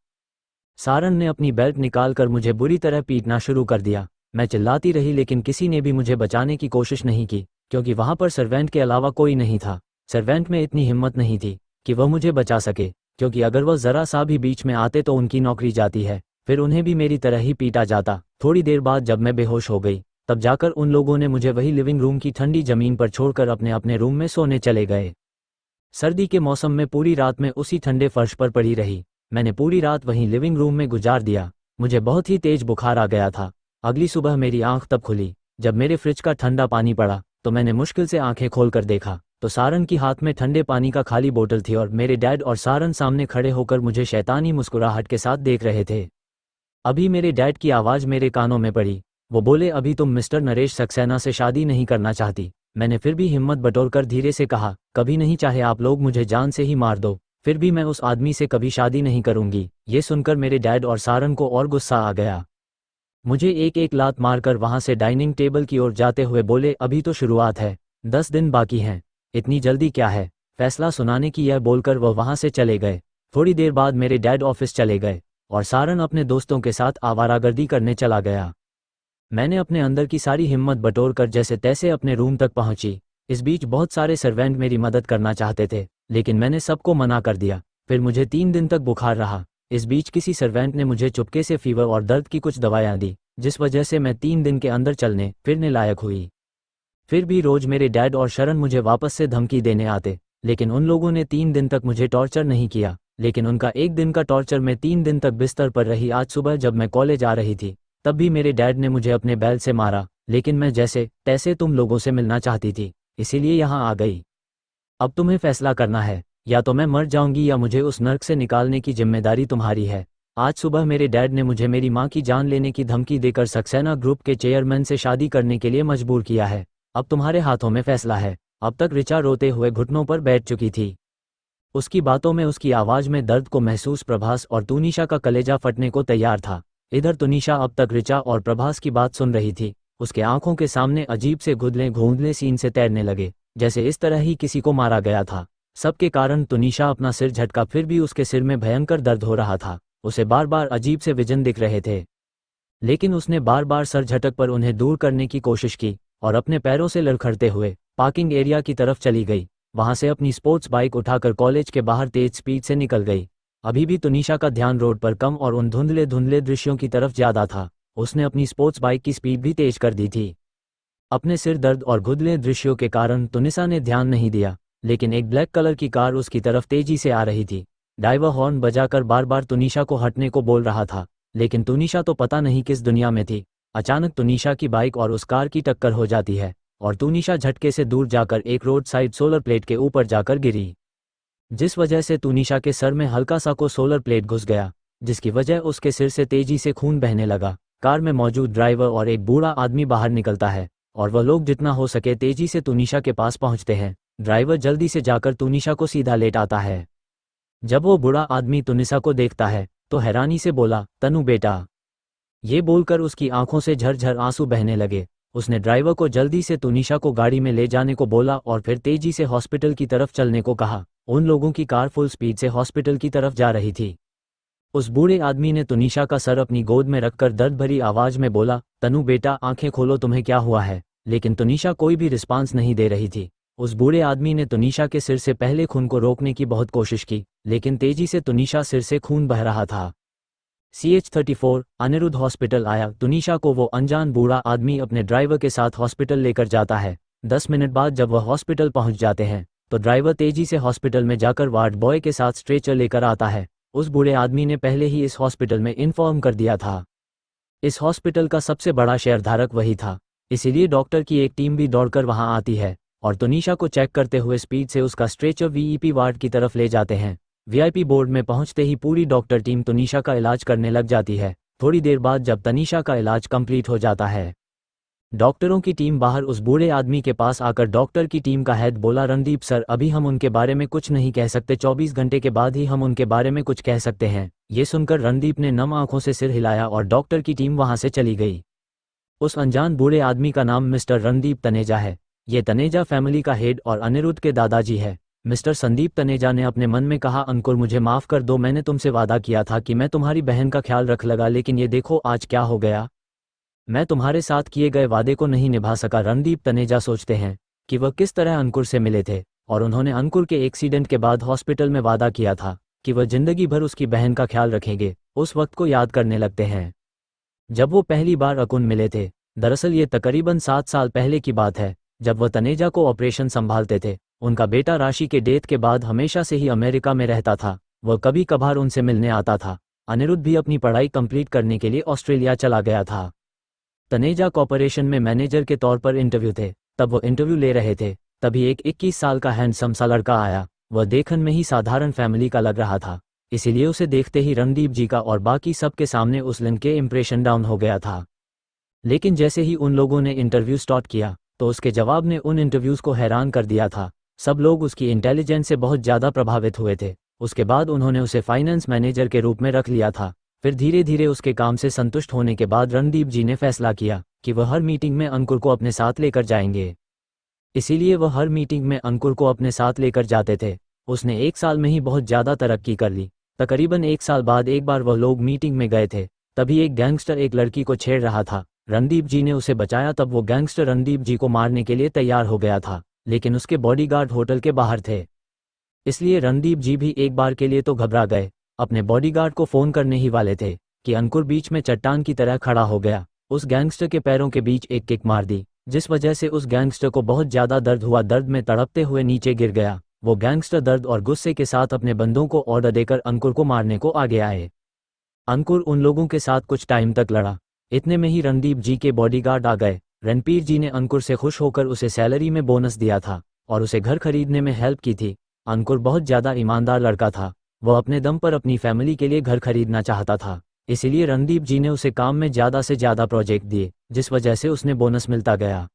सारन ने अपनी बेल्ट निकालकर मुझे बुरी तरह पीटना शुरू कर दिया। मैं चिल्लाती रही लेकिन किसी ने भी मुझे बचाने की कोशिश नहीं की, क्योंकि वहां पर सर्वेंट के अलावा कोई नहीं था। सर्वेंट में इतनी हिम्मत नहीं थी कि वह मुझे बचा सके, क्योंकि अगर वह जरा सा भी बीच में आते तो उनकी नौकरी जाती है, फिर उन्हें भी मेरी तरह ही पीटा जाता। थोड़ी देर बाद जब मैं बेहोश हो गई, तब जाकर उन लोगों ने मुझे वही लिविंग रूम की ठंडी जमीन पर छोड़कर अपने अपने रूम में सोने चले गए। सर्दी के मौसम में पूरी रात में उसी ठंडे फर्श पर पड़ी रही। मैंने पूरी रात वहीं लिविंग रूम में गुजार दिया। मुझे बहुत ही तेज बुखार आ गया था। अगली सुबह मेरी आंख तब खुली जब मेरे फ्रिज का ठंडा पानी पड़ा, तो मैंने मुश्किल से आंखें खोलकर देखा तो सारन की हाथ में ठंडे पानी का खाली बोतल थी और मेरे डैड और सारन सामने खड़े होकर मुझे शैतानी मुस्कुराहट के साथ देख रहे थे। अभी मेरे डैड की आवाज़ मेरे कानों में पड़ी। वो बोले, अभी तुम मिस्टर नरेश सक्सेना से शादी नहीं करना चाहती। मैंने फिर भी हिम्मत बटोरकर धीरे से कहा, कभी नहीं, चाहे आप लोग मुझे जान से ही मार दो, फिर भी मैं उस आदमी से कभी शादी नहीं करूंगी। ये सुनकर मेरे डैड और सारन को और गुस्सा आ गया। मुझे एक एक लात मारकर वहां से डाइनिंग टेबल की ओर जाते हुए बोले, अभी तो शुरुआत है, 10 दिन बाकी हैं, इतनी जल्दी क्या है, फैसला सुनाने की। यह बोलकर वह वहां से चले गए। थोड़ी देर बाद मेरे डैड ऑफिस चले गए और सारन अपने दोस्तों के साथ आवारागर्दी करने चला गया। मैंने अपने अंदर की सारी हिम्मत बटोरकर जैसे तैसे अपने रूम तक पहुंची। इस बीच बहुत सारे सर्वेंट मेरी मदद करना चाहते थे, लेकिन मैंने सबको मना कर दिया। फिर मुझे 3 दिन तक बुखार रहा। इस बीच किसी सर्वेंट ने मुझे चुपके से फीवर और दर्द की कुछ दवाइयाँ दी, जिस वजह से मैं 3 दिन के अंदर चलने फिरने लायक हुई। फिर भी रोज मेरे डैड और शरण मुझे वापस से धमकी देने आते, लेकिन उन लोगों ने 3 दिन तक मुझे टॉर्चर नहीं किया। लेकिन उनका 1 दिन का टॉर्चर मैं 3 दिन तक बिस्तर पर रही। आज सुबह जब मैं कॉलेज आ रही थी, तब भी मेरे डैड ने मुझे अपने बैल से मारा, लेकिन मैं जैसे तैसे तुम लोगों से मिलना चाहती थी, इसीलिए यहाँ आ गई। अब तुम्हें फैसला करना है, या तो मैं मर जाऊंगी या मुझे उस नर्क से निकालने की जिम्मेदारी तुम्हारी है। आज सुबह मेरे डैड ने मुझे मेरी माँ की जान लेने की धमकी देकर सक्सेना ग्रुप के चेयरमैन से शादी करने के लिए मजबूर किया है। अब तुम्हारे हाथों में फैसला है। अब तक रिचा रोते हुए घुटनों पर बैठ चुकी थी। उसकी बातों में, उसकी आवाज में दर्द को महसूस प्रभास और तुनिशा का कलेजा फटने को तैयार था। इधर तुनिशा अब तक रिचा और प्रभास की बात सुन रही थी। उसके आंखों के सामने अजीब से घुदले घोंदले सीन से तैरने लगे, जैसे इस तरह ही किसी को मारा गया था। सबके कारण तुनिशा अपना सिर झटका, फिर भी उसके सिर में भयंकर दर्द हो रहा था। उसे बार बार अजीब से विजन दिख रहे थे, लेकिन उसने बार बार सर झटक पर उन्हें दूर करने की कोशिश की और अपने पैरों से लड़खड़ते हुए पार्किंग एरिया की तरफ चली गई। वहां से अपनी स्पोर्ट्स बाइक उठाकर कॉलेज के बाहर तेज स्पीड से निकल गई। अभी भी तुनिशा का ध्यान रोड पर कम और उन धुंधले धुंधले दृश्यों की तरफ ज्यादा था। उसने अपनी स्पोर्ट्स बाइक की स्पीड भी तेज कर दी थी। अपने सिर दर्द और धुंधले दृश्यों के कारण तुनिशा ने ध्यान नहीं दिया, लेकिन एक ब्लैक कलर की कार उसकी तरफ तेजी से आ रही थी। ड्राइवर हॉर्न बजाकर बार बार तुनिशा को हटने को बोल रहा था, लेकिन तुनिशा तो पता नहीं किस दुनिया में थी। अचानक तुनिशा की बाइक और उस कार की टक्कर हो जाती है और तुनिशा झटके से दूर जाकर एक रोड साइड सोलर प्लेट के ऊपर जाकर गिरी, जिस वजह से तुनिशा के सर में हल्का सा को सोलर प्लेट घुस गया, जिसकी वजह उसके सिर से तेजी से खून बहने लगा। कार में मौजूद ड्राइवर और एक बूढ़ा आदमी बाहर निकलता है और वह लोग जितना हो सके तेजी से तुनिशा के पास पहुंचते हैं। ड्राइवर जल्दी से जाकर तुनिशा को सीधा लेटाता है। जब वो बूढ़ा आदमी तुनिशा को देखता है तो हैरानी से बोला, तनु बेटा। ये बोलकर उसकी आंखों से झरझर आंसू बहने लगे। उसने ड्राइवर को जल्दी से तुनिशा को गाड़ी में ले जाने को बोला और फिर तेजी से हॉस्पिटल की तरफ चलने को कहा। उन लोगों की कार फुल स्पीड से हॉस्पिटल की तरफ जा रही थी। उस बूढ़े आदमी ने तुनिशा का सर अपनी गोद में रखकर दर्द भरी आवाज में बोला, तनु बेटा, आंखें खोलो, तुम्हें क्या हुआ है। लेकिन तुनिशा कोई भी रिस्पांस नहीं दे रही थी। उस बूढ़े आदमी ने तुनिशा के सिर से पहले खून को रोकने की बहुत कोशिश की, लेकिन तेजी से तुनिशा सिर से खून बह रहा था। CH34 अनिरुद्ध हॉस्पिटल आया। तुनिशा को वो अनजान बूढ़ा आदमी अपने ड्राइवर के साथ हॉस्पिटल लेकर जाता है। 10 मिनट बाद जब वह हॉस्पिटल पहुंच जाते हैं तो ड्राइवर तेजी से हॉस्पिटल में जाकर वार्ड बॉय के साथ स्ट्रेचर लेकर आता है। उस बूढ़े आदमी ने पहले ही इस हॉस्पिटल में इन्फॉर्म कर दिया था। इस हॉस्पिटल का सबसे बड़ा शेयरधारक वही था, इसीलिए डॉक्टर की एक टीम भी दौड़कर वहां आती है और तुनिशा को चेक करते हुए स्पीड से उसका स्ट्रेचर VIP वार्ड की तरफ ले जाते हैं। VIP बोर्ड में पहुंचते ही पूरी डॉक्टर टीम तुनिशा का इलाज करने लग जाती है। थोड़ी देर बाद जब तनीषा का इलाज कंप्लीट हो जाता है, डॉक्टरों की टीम बाहर उस बूढ़े आदमी के पास आकर डॉक्टर की टीम का हेड बोला, रणदीप सर, अभी हम उनके बारे में कुछ नहीं कह सकते, 24 घंटे के बाद ही हम उनके बारे में कुछ कह सकते हैं। ये सुनकर रणदीप ने नम आंखों से सिर हिलाया और डॉक्टर की टीम वहां से चली गई। उस अनजान बूढ़े आदमी का नाम मिस्टर रणदीप तनेजा है। ये तनेजा फैमिली का हेड और अनिरुद्ध के दादाजी है। मिस्टर संदीप तनेजा ने अपने मन में कहा, अंकुर मुझे माफ़ कर दो, मैंने तुमसे वादा किया था कि मैं तुम्हारी बहन का ख्याल रख लगा, लेकिन ये देखो आज क्या हो गया। मैं तुम्हारे साथ किए गए वादे को नहीं निभा सका। रणदीप तनेजा सोचते हैं कि वह किस तरह अंकुर से मिले थे और उन्होंने अंकुर के एक्सीडेंट के बाद हॉस्पिटल में वादा किया था कि वह जिंदगी भर उसकी बहन का ख्याल रखेंगे। उस वक्त को याद करने लगते हैं जब वो पहली बार अकुन मिले थे। दरअसल ये तकरीबन 7 साल पहले की बात है, जब वह तनेजा को ऑपरेशन संभालते थे। उनका बेटा राशि के डेथ के बाद हमेशा से ही अमेरिका में रहता था। वह कभी कभार उनसे मिलने आता था। अनिरुद्ध भी अपनी पढ़ाई कंप्लीट करने के लिए ऑस्ट्रेलिया चला गया था। तनेजा कॉर्पोरेशन में मैनेजर के तौर पर इंटरव्यू थे। तब वो इंटरव्यू ले रहे थे, तभी एक 21 साल का हैंडसम सा लड़का आया। वह देखने में ही साधारण फैमिली का लग रहा था, इसीलिए उसे देखते ही रणदीप जी का और बाकी सब के सामने उस लड़के के इंप्रेशन डाउन हो गया था। लेकिन जैसे ही उन लोगों ने इंटरव्यू स्टार्ट किया तो उसके जवाब ने उन इंटरव्यूज़ को हैरान कर दिया था। सब लोग उसकी इंटेलिजेंस से बहुत ज़्यादा प्रभावित हुए थे। उसके बाद उन्होंने उसे फाइनेंस मैनेजर के रूप में रख लिया था। फिर धीरे धीरे उसके काम से संतुष्ट होने के बाद रणदीप जी ने फैसला किया कि वह हर मीटिंग में अंकुर को अपने साथ लेकर जाएंगे। इसीलिए वह हर मीटिंग में अंकुर को अपने साथ लेकर जाते थे। उसने 1 साल में ही बहुत ज़्यादा तरक्की कर ली। तकरीबन 1 साल बाद एक बार वह लोग मीटिंग में गए थे, तभी एक गैंगस्टर एक लड़की को छेड़ रहा था। रणदीप जी ने उसे बचाया। तब वो गैंगस्टर रणदीप जी को मारने के लिए तैयार हो गया था, लेकिन उसके बॉडीगार्ड होटल के बाहर थे। इसलिए रणदीप जी भी एक बार के लिए तो घबरा गए। अपने बॉडीगार्ड को फ़ोन करने ही वाले थे कि अंकुर बीच में चट्टान की तरह खड़ा हो गया। उस गैंगस्टर के पैरों के बीच एक किक मार दी, जिस वजह से उस गैंगस्टर को बहुत ज़्यादा दर्द हुआ। दर्द में तड़पते हुए नीचे गिर गया। वो गैंगस्टर दर्द और गुस्से के साथ अपने बंदों को ऑर्डर देकर अंकुर को मारने को आगे आए। अंकुर उन लोगों के साथ कुछ टाइम तक लड़ा। इतने में ही रणदीप जी के बॉडीगार्ड आ गए। रणपीर जी ने अंकुर से खुश होकर उसे सैलरी में बोनस दिया था और उसे घर खरीदने में हेल्प की थी। अंकुर बहुत ज़्यादा ईमानदार लड़का था। वह अपने दम पर अपनी फैमिली के लिए घर खरीदना चाहता था, इसीलिए रणदीप जी ने उसे काम में ज़्यादा से ज़्यादा प्रोजेक्ट दिए, जिस वजह से उसने बोनस मिलता गया।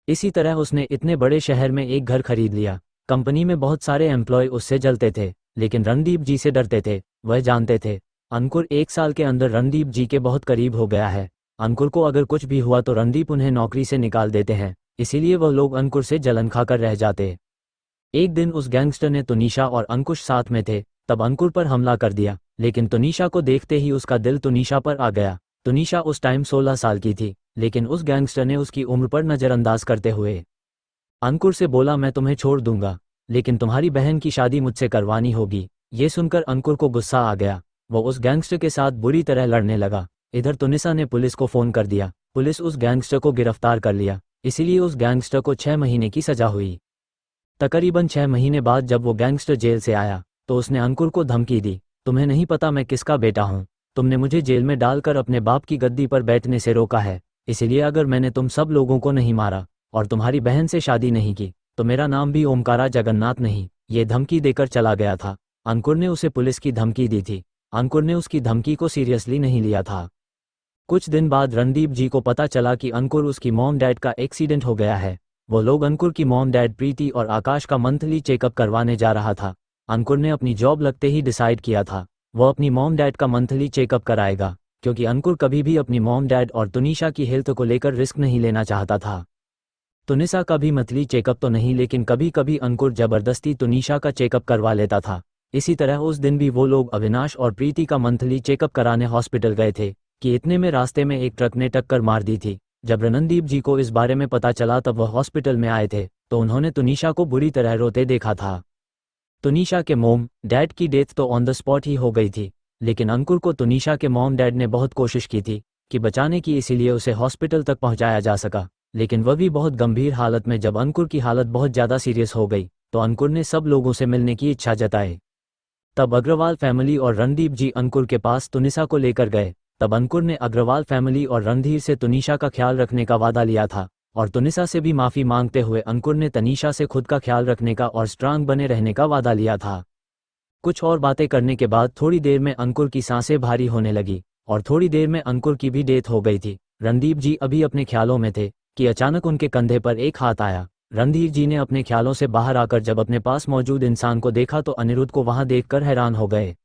इसी तरह उसने इतने बड़े शहर में एक घर खरीद लिया। कंपनी में बहुत सारे एम्प्लॉय उससे जलते थे, लेकिन रणदीप जी से डरते थे। वह जानते थे अंकुर 1 साल के अंदर रणदीप जी के बहुत करीब हो गया है। अंकुर को अगर कुछ भी हुआ तो रणदीप उन्हें नौकरी से निकाल देते हैं, इसीलिए वह लोग अंकुर से जलन खाकर रह जाते। एक दिन उस गैंगस्टर ने तुनिशा और अंकुश साथ में थे, तब अंकुर पर हमला कर दिया। लेकिन तुनिशा को देखते ही उसका दिल तुनिशा पर आ गया। तुनिशा उस टाइम 16 साल की थी, लेकिन उस गैंगस्टर ने उसकी उम्र पर नज़रअंदाज करते हुए अंकुर से बोला, मैं तुम्हें छोड़ दूंगा, लेकिन तुम्हारी बहन की शादी मुझसे करवानी होगी। ये सुनकर अंकुर को गुस्सा आ गया। वो उस गैंगस्टर के साथ बुरी तरह लड़ने लगा। इधर तुनिशा ने पुलिस को फ़ोन कर दिया। पुलिस उस गैंगस्टर को गिरफ्तार कर लिया। इसीलिए उस गैंगस्टर को 6 महीने की सज़ा हुई। तकरीबन 6 महीने बाद जब वो गैंगस्टर जेल से आया तो उसने अंकुर को धमकी दी, तुम्हें नहीं पता मैं किसका बेटा हूँ। तुमने मुझे जेल में डालकर अपने बाप की गद्दी पर बैठने से रोका है, इसीलिए अगर मैंने तुम सब लोगों को नहीं मारा और तुम्हारी बहन से शादी नहीं की तो मेरा नाम भी ओमकारा जगन्नाथ नहीं। ये धमकी देकर चला गया था। अंकुर ने उसे पुलिस की धमकी दी थी। अंकुर ने उसकी धमकी को सीरियसली नहीं लिया था। कुछ दिन बाद रणदीप जी को पता चला कि अंकुर उसकी मॉम डैड का एक्सीडेंट हो गया है। वो लोग अंकुर की मॉम डैड प्रीति और आकाश का मंथली चेकअप करवाने जा रहा था। अंकुर ने अपनी जॉब लगते ही डिसाइड किया था वो अपनी मॉम डैड का मंथली चेकअप कराएगा, क्योंकि अंकुर कभी भी अपनी मॉम डैड और तुनिशा की हेल्थ को लेकर रिस्क नहीं लेना चाहता था। तुनिशा का भी मंथली चेकअप तो नहीं, लेकिन कभी कभी अंकुर ज़बरदस्ती तुनिशा का चेकअप करवा लेता था। इसी तरह उस दिन भी वो लोग अविनाश और प्रीति का मंथली चेकअप कराने हॉस्पिटल गए थे कि इतने में रास्ते में एक ट्रक ने टक्कर मार दी थी। जब रणदीप जी को इस बारे में पता चला तब वह हॉस्पिटल में आए थे तो उन्होंने तुनिशा को बुरी तरह रोते देखा था। तुनिशा के मॉम डैड की डेथ तो ऑन द स्पॉट ही हो गई थी, लेकिन अंकुर को तुनिशा के मॉम डैड ने बहुत कोशिश की थी कि बचाने की, इसीलिए उसे हॉस्पिटल तक पहुंचाया जा सका, लेकिन वह भी बहुत गंभीर हालत में। जब अंकुर की हालत बहुत ज़्यादा सीरियस हो गई तो अंकुर ने सब लोगों से मिलने की इच्छा जताई। तब अग्रवाल फैमिली और रणदीप जी अंकुर के पास तुनिशा को लेकर गए। तब अंकुर ने अग्रवाल फैमिली और रणधीर से तुनिशा का ख्याल रखने का वादा लिया था और तुनिशा से भी माफ़ी मांगते हुए अंकुर ने तनीषा से खुद का ख्याल रखने का और स्ट्रांग बने रहने का वादा लिया था। कुछ और बातें करने के बाद थोड़ी देर में अंकुर की सांसें भारी होने लगी और थोड़ी देर में अंकुर की भी डेथ हो गई थी। रणदीप जी अभी अपने ख्यालों में थे कि अचानक उनके कंधे पर एक हाथ आया। रणधीर जी ने अपने ख्यालों से बाहर आकर जब अपने पास मौजूद इंसान को देखा तो अनिरुद्ध को वहां देखकर हैरान हो गए।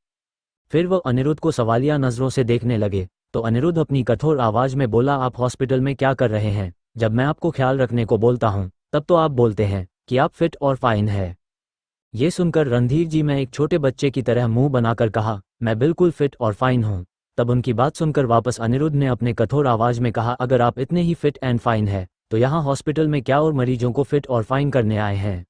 फिर वो अनिरुद्ध को सवालिया नजरों से देखने लगे तो अनिरुद्ध अपनी कठोर आवाज में बोला, आप हॉस्पिटल में क्या कर रहे हैं? जब मैं आपको ख्याल रखने को बोलता हूँ तब तो आप बोलते हैं कि आप फिट और फाइन है। ये सुनकर रणधीर जी में एक छोटे बच्चे की तरह मुंह बनाकर कहा, मैं बिल्कुल फिट और फाइन हूँ। तब उनकी बात सुनकर वापस अनिरुद्ध ने अपने कठोर आवाज में कहा, अगर आप इतने ही फिट एंड फाइन है तो यहाँ हॉस्पिटल में क्या और मरीजों को फिट और फाइन करने आए हैं?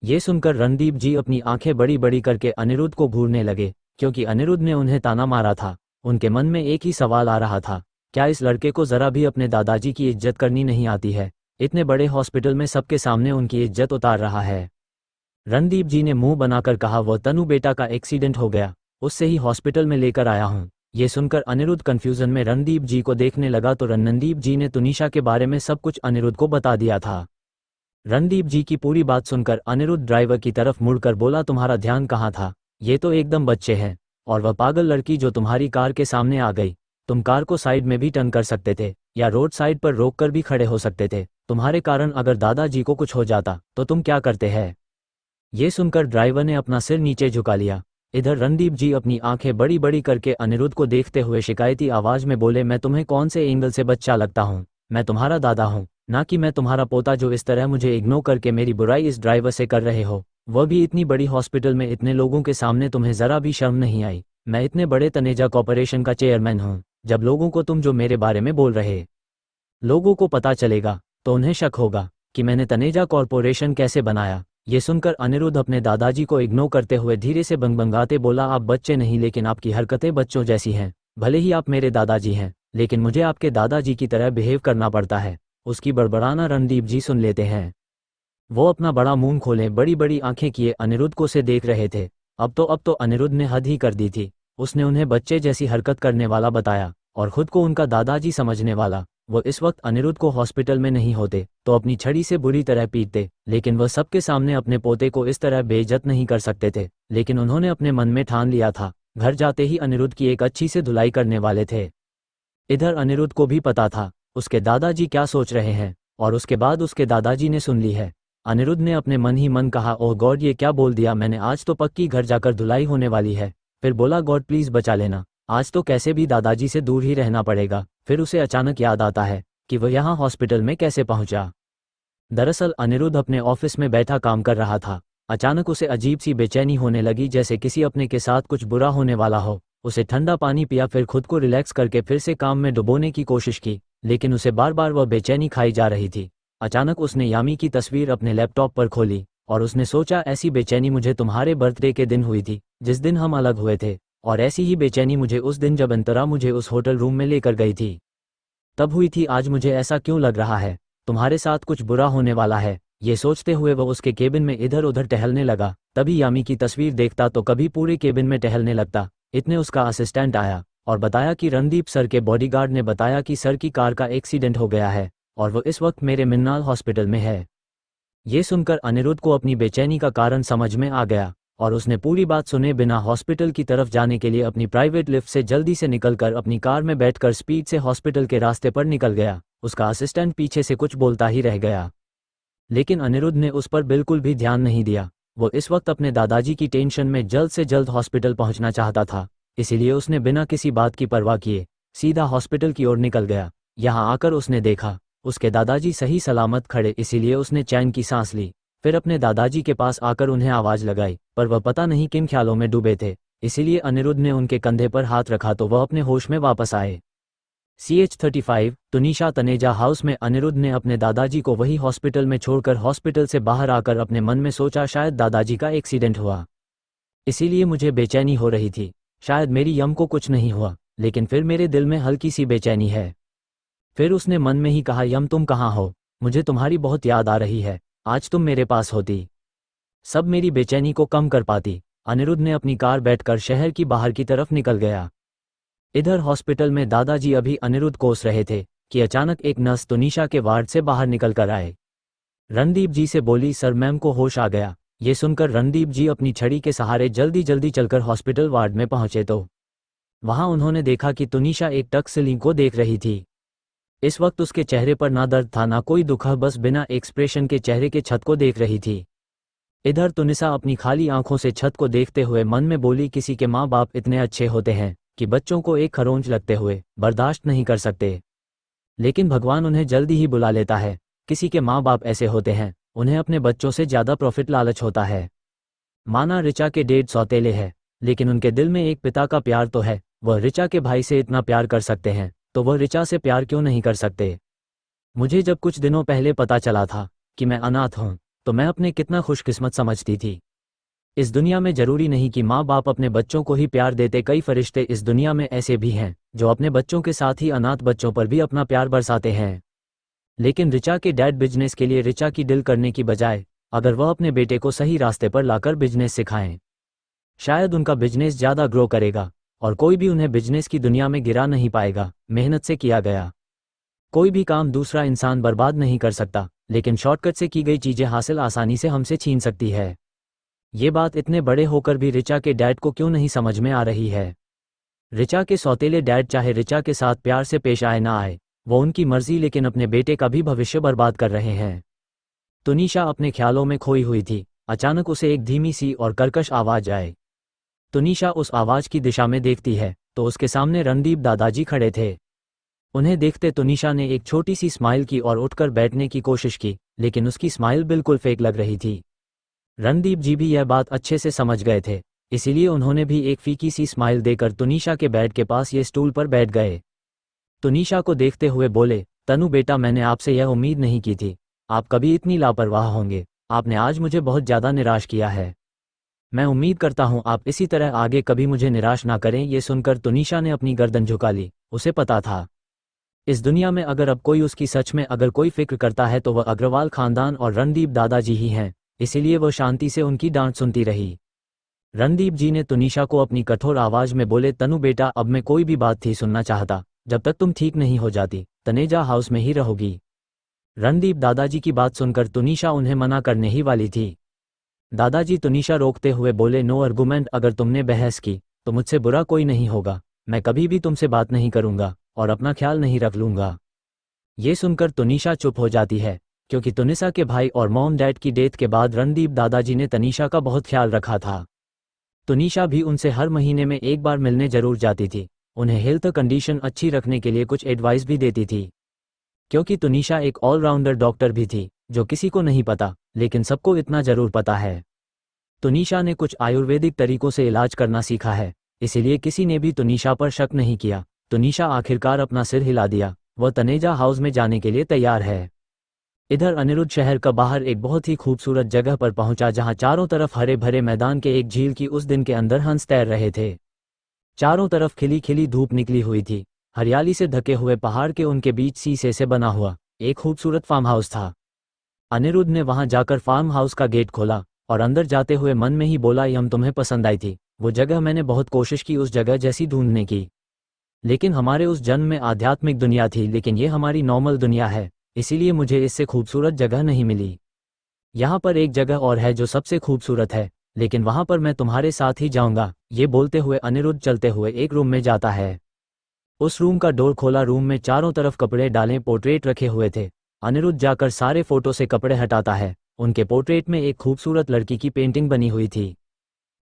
ये सुनकर रणदीप जी अपनी आंखें बड़ी बड़ी करके अनिरुद्ध को घूरने लगे, क्योंकि अनिरुद्ध ने उन्हें ताना मारा था। उनके मन में एक ही सवाल आ रहा था, क्या इस लड़के को जरा भी अपने दादाजी की इज्जत करनी नहीं आती है? इतने बड़े हॉस्पिटल में सबके सामने उनकी इज्जत उतार रहा है। रणदीप जी ने मुंह बनाकर कहा, वो तनु बेटा का एक्सीडेंट हो गया, उससे ही हॉस्पिटल में लेकर आया हूँ। ये सुनकर अनिरुद्ध कंफ्यूजन में रणदीप जी को देखने लगा तो रणदीप जी ने तुनिशा के बारे में सब कुछ अनिरुद्ध को बता दिया था। रणदीप जी की पूरी बात सुनकर अनिरुद्ध ड्राइवर की तरफ मुड़कर बोला, तुम्हारा ध्यान कहाँ था? ये तो एकदम बच्चे हैं। और वह पागल लड़की जो तुम्हारी कार के सामने आ गई, तुम कार को साइड में भी टर्न कर सकते थे या रोड साइड पर रोक कर भी खड़े हो सकते थे। तुम्हारे कारण अगर दादाजी को कुछ हो जाता तो तुम क्या करते हैं? ये सुनकर ड्राइवर ने अपना सिर नीचे झुका लिया। इधर रणदीप जी अपनी आंखें बड़ी बड़ी करके अनिरुद्ध को देखते हुए शिकायती आवाज में बोले, मैं तुम्हें कौन से एंगल से बच्चा लगता हूँ? मैं तुम्हारा दादा हूँ, ना कि मैं तुम्हारा पोता जो इस तरह मुझे इग्नोर करके मेरी बुराई इस ड्राइवर से कर रहे हो, वह भी इतनी बड़ी हॉस्पिटल में इतने लोगों के सामने। तुम्हें जरा भी शर्म नहीं आई? मैं इतने बड़े तनेजा कॉर्पोरेशन का चेयरमैन हूँ। जब लोगों को तुम जो मेरे बारे में बोल रहे लोगों को पता चलेगा तो उन्हें शक होगा कि मैंने तनेजा कॉर्पोरेशन कैसे बनाया। ये सुनकर अनिरुद्ध अपने दादाजी को इग्नोर करते हुए धीरे से बंगबंगाते बोला, आप बच्चे नहीं लेकिन आपकी हरकतें बच्चों जैसी हैं। भले ही आप मेरे दादाजी हैं लेकिन मुझे आपके दादाजी की तरह बिहेव करना पड़ता है। उसकी बड़बड़ाना रणदीप जी सुन लेते हैं। वो अपना बड़ा मुंह खोले बड़ी बड़ी आंखें किए अनिरुद्ध को से देख रहे थे। अब तो अनिरुद्ध ने हद ही कर दी थी। उसने उन्हें बच्चे जैसी हरकत करने वाला बताया और खुद को उनका दादाजी समझने वाला। वो इस वक्त अनिरुद्ध को हॉस्पिटल में नहीं होते तो अपनी छड़ी से बुरी तरह पीटते, लेकिन वह सबके सामने अपने पोते को इस तरह बेइज्जत नहीं कर सकते थे। लेकिन उन्होंने अपने मन में ठान लिया था, घर जाते ही अनिरुद्ध की एक अच्छी से धुलाई करने वाले थे। इधर अनिरुद्ध को भी पता था उसके दादाजी क्या सोच रहे हैं और उसके बाद उसके दादाजी ने सुन ली है। अनिरुद्ध ने अपने मन ही मन कहा, ओह गॉड, ये क्या बोल दिया मैंने? आज तो पक्की घर जाकर धुलाई होने वाली है। फिर बोला, गॉड प्लीज बचा लेना, आज तो कैसे भी दादाजी से दूर ही रहना पड़ेगा। फिर उसे अचानक याद आता है कि वह यहाँ हॉस्पिटल में कैसे पहुंचा। दरअसल अनिरुद्ध अपने ऑफिस में बैठा काम कर रहा था। अचानक उसे अजीब सी बेचैनी होने लगी, जैसे किसी अपने के साथ कुछ बुरा होने वाला हो। उसे ठंडा पानी पिया, फिर खुद को रिलैक्स करके फिर से काम में डुबोने की कोशिश की, लेकिन उसे बार बार वह बेचैनी खाई जा रही थी। अचानक उसने यामी की तस्वीर अपने लैपटॉप पर खोली और उसने सोचा, ऐसी बेचैनी मुझे तुम्हारे बर्थडे के दिन हुई थी जिस दिन हम अलग हुए थे, और ऐसी ही बेचैनी मुझे उस दिन जब अंतरा मुझे उस होटल रूम में लेकर गई थी तब हुई थी। आज मुझे ऐसा क्यों लग रहा है? तुम्हारे साथ कुछ बुरा होने वाला है। ये सोचते हुए वह उसके केबिन में इधर उधर टहलने लगा। तभी यामी की तस्वीर देखता तो कभी पूरे केबिन में टहलने लगता। इतने उसका असिस्टेंट आया और बताया कि रणदीप सर के बॉडीगार्ड ने बताया कि सर की कार का एक्सीडेंट हो गया है और वो इस वक्त मेरे मिन्नाल हॉस्पिटल में है। ये सुनकर अनिरुद्ध को अपनी बेचैनी का कारण समझ में आ गया और उसने पूरी बात सुने बिना हॉस्पिटल की तरफ जाने के लिए अपनी प्राइवेट लिफ्ट से जल्दी से निकलकर अपनी कार में बैठकर स्पीड से हॉस्पिटल के रास्ते पर निकल गया। उसका असिस्टेंट पीछे से कुछ बोलता ही रह गया, लेकिन अनिरुद्ध ने उस पर बिल्कुल भी ध्यान नहीं दिया। वो इस वक्त अपने दादाजी की टेंशन में जल्द से जल्द हॉस्पिटल पहुंचना चाहता था, इसीलिए उसने बिना किसी बात की परवाह किए सीधा हॉस्पिटल की ओर निकल गया। यहाँ आकर उसने देखा उसके दादाजी सही सलामत खड़े, इसीलिए उसने चैन की सांस ली। फिर अपने दादाजी के पास आकर उन्हें आवाज लगाई, पर वह पता नहीं किन ख्यालों में डूबे थे, इसीलिए अनिरुद्ध ने उनके कंधे पर हाथ रखा तो वह अपने होश में वापस आए। CH35 तुनिशा तनेजा हाउस में अनिरुद्ध ने अपने दादाजी को वही हॉस्पिटल में छोड़कर हॉस्पिटल से बाहर आकर अपने मन में सोचा, शायद दादाजी का एक्सीडेंट हुआ, इसीलिए मुझे बेचैनी हो रही थी। शायद मेरी यम को कुछ नहीं हुआ, लेकिन फिर मेरे दिल में हल्की सी बेचैनी है। फिर उसने मन में ही कहा, यम तुम कहाँ हो? मुझे तुम्हारी बहुत याद आ रही है। आज तुम मेरे पास होती, सब मेरी बेचैनी को कम कर पाती। अनिरुद्ध ने अपनी कार बैठकर शहर की बाहर की तरफ निकल गया। इधर हॉस्पिटल में दादाजी अभी अनिरुद्ध कोस रहे थे कि अचानक एक नर्स तुनिशा के वार्ड से बाहर निकल कर आए। रणदीप जी से बोली, सर मैम को होश आ गया। ये सुनकर रणदीप जी अपनी छड़ी के सहारे जल्दी जल्दी चलकर हॉस्पिटल वार्ड में पहुंचे तो वहां उन्होंने देखा कि तुनिशा एक टक सीलिंग को देख रही थी। इस वक्त उसके चेहरे पर ना दर्द था ना कोई दुख, बस बिना एक्सप्रेशन के चेहरे के छत को देख रही थी। इधर तुनिसा अपनी खाली आंखों से छत को देखते हुए मन में बोली, किसी के माँ बाप इतने अच्छे होते हैं कि बच्चों को एक खरोंच लगते हुए बर्दाश्त नहीं कर सकते, लेकिन भगवान उन्हें जल्दी ही बुला लेता है। किसी के माँ बाप ऐसे होते हैं, उन्हें अपने बच्चों से ज़्यादा प्रॉफिट लालच होता है। माना रिचा के डैड सौतेले हैं, लेकिन उनके दिल में एक पिता का प्यार तो है। वह रिचा के भाई से इतना प्यार कर सकते हैं तो वह रिचा से प्यार क्यों नहीं कर सकते। मुझे जब कुछ दिनों पहले पता चला था कि मैं अनाथ हूँ तो मैं अपने कितना खुशकिस्मत समझती थी। इस दुनिया में जरूरी नहीं कि माँ बाप अपने बच्चों को ही प्यार देते, कई फरिश्ते इस दुनिया में ऐसे भी हैं जो अपने बच्चों के साथ ही अनाथ बच्चों पर भी अपना प्यार बरसाते हैं। लेकिन रिचा के डैड बिजनेस के लिए रिचा की डील करने की बजाय अगर वह अपने बेटे को सही रास्ते पर लाकर बिजनेस सिखाएं, शायद उनका बिजनेस ज़्यादा ग्रो करेगा और कोई भी उन्हें बिजनेस की दुनिया में गिरा नहीं पाएगा। मेहनत से किया गया कोई भी काम दूसरा इंसान बर्बाद नहीं कर सकता, लेकिन शॉर्टकट से की गई चीज़ें हासिल आसानी से हमसे छीन सकती है। ये बात इतने बड़े होकर भी रिचा के डैड को क्यों नहीं समझ में आ रही है। रिचा के सौतेले डैड चाहे रिचा के साथ प्यार से पेश आए ना आए, वो उनकी मर्जी, लेकिन अपने बेटे का भी भविष्य बर्बाद कर रहे हैं। तुनिशा अपने ख्यालों में खोई हुई थी। अचानक उसे एक धीमी सी और कर्कश आवाज आए। तुनिशा उस आवाज की दिशा में देखती है तो उसके सामने रणदीप दादाजी खड़े थे। उन्हें देखते तुनिशा ने एक छोटी सी स्माइल की और उठकर बैठने की कोशिश की, लेकिन उसकी स्माइल बिल्कुल फेक लग रही थी। रणदीप जी भी यह बात अच्छे से समझ गए थे, इसीलिए उन्होंने भी एक फीकी सी स्माइल देकर तुनिशा के बेड के पास ये स्टूल पर बैठ गए। तुनिशा को देखते हुए बोले, तनु बेटा, मैंने आपसे यह उम्मीद नहीं की थी। आप कभी इतनी लापरवाह होंगे। आपने आज मुझे बहुत ज़्यादा निराश किया है। मैं उम्मीद करता हूँ आप इसी तरह आगे कभी मुझे निराश ना करें। ये सुनकर तुनिशा ने अपनी गर्दन झुका ली। उसे पता था इस दुनिया में अगर अब कोई उसकी सच में अगर कोई फिक्र करता है तो वह अग्रवाल खानदान और रणदीप दादाजी ही हैं, इसीलिए वह शांति से उनकी डांट सुनती रही। रणदीप जी ने तुनिशा को अपनी कठोर आवाज में बोले, तनु बेटा, अब मैं कोई भी बात थी सुनना चाहता। जब तक तुम ठीक नहीं हो जाती तनेजा हाउस में ही रहोगी। रणदीप दादाजी की बात सुनकर तुनिशा उन्हें मना करने ही वाली थी। दादाजी, तुनिशा रोकते हुए बोले, नो आर्गुमेंट। अगर तुमने बहस की तो मुझसे बुरा कोई नहीं होगा। मैं कभी भी तुमसे बात नहीं करूंगा और अपना ख्याल नहीं रख लूंगा। ये सुनकर तुनिशा चुप हो जाती है, क्योंकि तुनिशा के भाई और मॉम डैड की डेथ के बाद रणदीप दादाजी ने तनीषा का बहुत ख्याल रखा था। तुनिशा भी उनसे हर महीने में एक बार मिलने जरूर जाती थी, उन्हें हेल्थ कंडीशन अच्छी रखने के लिए कुछ एडवाइस भी देती थी। क्योंकि तुनिशा एक ऑलराउंडर डॉक्टर भी थी, जो किसी को नहीं पता लेकिन सबको इतना जरूर पता है। तुनिशा ने कुछ आयुर्वेदिक तरीकों से इलाज करना सीखा है, इसीलिए किसी ने भी तुनिशा पर शक नहीं किया। तुनिशा आखिरकार अपना सिर हिला दिया, वह तनेजा हाउस में जाने के लिए तैयार है। इधर अनिरुद्ध शहर का बाहर एक बहुत ही खूबसूरत जगह पर पहुंचा, जहां चारों तरफ हरे भरे मैदान के एक झील की उस दिन के अंदर हंस तैर रहे थे। चारों तरफ खिली खिली धूप निकली हुई थी। हरियाली से ढके हुए पहाड़ के उनके बीच शीशे से बना हुआ एक खूबसूरत फार्म हाउस था। अनिरुद्ध ने वहां जाकर फार्म हाउस का गेट खोला और अंदर जाते हुए मन में ही बोला, यह तुम्हें पसंद आई थी। वो जगह मैंने बहुत कोशिश की उस जगह जैसी ढूंढने की, लेकिन हमारे उस जन्म में आध्यात्मिक दुनिया थी, लेकिन ये हमारी नॉर्मल दुनिया है, इसीलिए मुझे इससे खूबसूरत जगह नहीं मिली। यहाँ पर एक जगह और है जो सबसे खूबसूरत है, लेकिन वहाँ पर मैं तुम्हारे साथ ही जाऊँगा। ये बोलते हुए अनिरुद्ध चलते हुए एक रूम में जाता है। उस रूम का डोर खोला, रूम में चारों तरफ कपड़े डाले पोर्ट्रेट रखे हुए थे। अनिरुद्ध जाकर सारे फोटो से कपड़े हटाता है। उनके पोर्ट्रेट में एक खूबसूरत लड़की की पेंटिंग बनी हुई थी,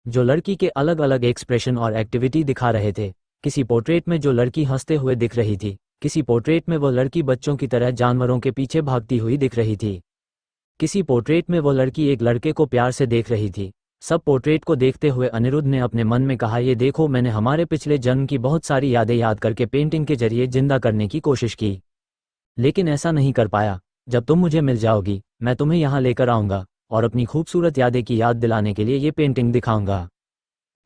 जो लड़की के अलग अलग एक्सप्रेशन और एक्टिविटी दिखा रहे थे। किसी पोर्ट्रेट में जो लड़की हंसते हुए दिख रही थी, किसी पोर्ट्रेट में वो लड़की बच्चों की तरह जानवरों के पीछे भागती हुई दिख रही थी, किसी पोर्ट्रेट में वो लड़की एक लड़के को प्यार से देख रही थी। सब पोर्ट्रेट को देखते हुए अनिरुद्ध ने अपने मन में कहा, ये देखो, मैंने हमारे पिछले जन्म की बहुत सारी यादें याद करके पेंटिंग के जरिए जिंदा करने की कोशिश की, लेकिन ऐसा नहीं कर पाया। जब तुम मुझे मिल जाओगी मैं तुम्हें यहाँ लेकर आऊँगा और अपनी खूबसूरत यादें की याद दिलाने के लिए ये पेंटिंग दिखाऊंगा।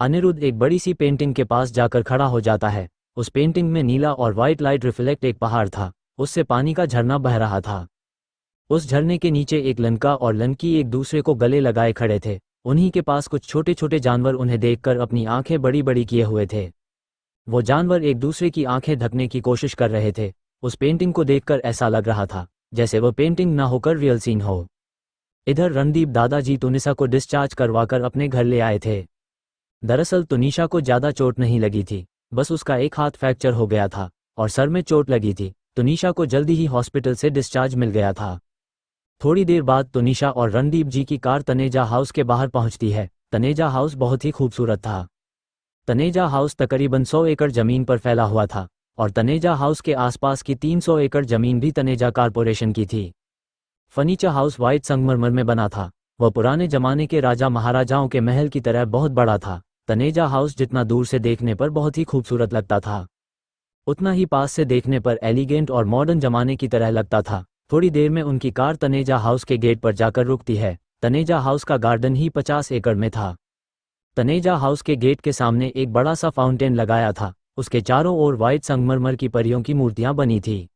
अनिरुद्ध एक बड़ी सी पेंटिंग के पास जाकर खड़ा हो जाता है। उस पेंटिंग में नीला और वाइट लाइट रिफ्लेक्ट एक पहाड़ था, उससे पानी का झरना बह रहा था। उस झरने के नीचे एक लड़का और लड़की एक दूसरे को गले लगाए खड़े थे। उन्हीं के पास कुछ छोटे छोटे जानवर उन्हें देखकर अपनी आंखें बड़ी बड़ी किए हुए थे। वो जानवर एक दूसरे की आंखें ढकने की कोशिश कर रहे थे। उस पेंटिंग को देखकर ऐसा लग रहा था जैसे वह पेंटिंग ना होकर रियल सीन हो। इधर रणदीप दादाजी तुनिशा को डिस्चार्ज करवाकर अपने घर ले आए थे। दरअसल तुनिशा को ज़्यादा चोट नहीं लगी थी, बस उसका एक हाथ फ्रैक्चर हो गया था और सर में चोट लगी थी। तुनिशा को जल्दी ही हॉस्पिटल से डिस्चार्ज मिल गया था। थोड़ी देर बाद तुनिशा और रणदीप जी की कार तनेजा हाउस के बाहर पहुंचती है। तनेजा हाउस बहुत ही खूबसूरत था। तनेजा हाउस तकरीबन 100 एकड़ जमीन पर फैला हुआ था और तनेजा हाउस के आसपास की 300 एकड़ जमीन भी तनेजा कारपोरेशन की थी। फर्नीचर हाउस वाइट संगमरमर में बना था। वह पुराने जमाने के राजा महाराजाओं के महल की तरह बहुत बड़ा था। तनेजा हाउस जितना दूर से देखने पर बहुत ही खूबसूरत लगता था, उतना ही पास से देखने पर एलिगेंट और मॉडर्न जमाने की तरह लगता था। थोड़ी देर में उनकी कार तनेजा हाउस के गेट पर जाकर रुकती है। तनेजा हाउस का गार्डन ही 50 एकड़ में था। तनेजा हाउस के गेट के सामने एक बड़ा सा फाउंटेन लगाया था। उसके चारों ओर वाइट संगमरमर की परियों की मूर्तियां बनी थी।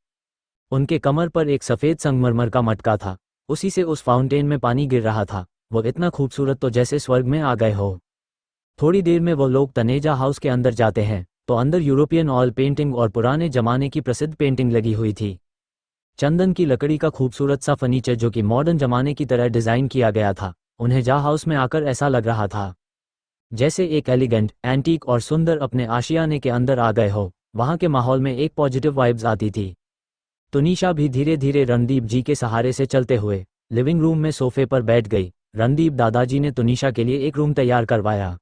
उनके कमर पर एक सफ़ेद संगमरमर का मटका था, उसी से उस फाउंटेन में पानी गिर रहा था। वो इतना खूबसूरत तो जैसे स्वर्ग में आ गए हो। थोड़ी देर में वो लोग तनेजा हाउस के अंदर जाते हैं तो अंदर यूरोपियन ऑयल पेंटिंग और पुराने जमाने की प्रसिद्ध पेंटिंग लगी हुई थी। चंदन की लकड़ी का खूबसूरत सा फर्नीचर जो कि मॉडर्न जमाने की तरह डिज़ाइन किया गया था। उन्हें जा हाउस में आकर ऐसा लग रहा था जैसे एक एलिगेंट, एंटीक और सुंदर अपने आशियाने के अंदर आ गए हो। वहाँ के माहौल में एक पॉजिटिव वाइब्स आती थी। तुनिशा भी धीरे धीरे रणदीप जी के सहारे से चलते हुए लिविंग रूम में सोफे पर बैठ गई। रणदीप दादाजी ने तुनिशा के लिए एक रूम तैयार करवाया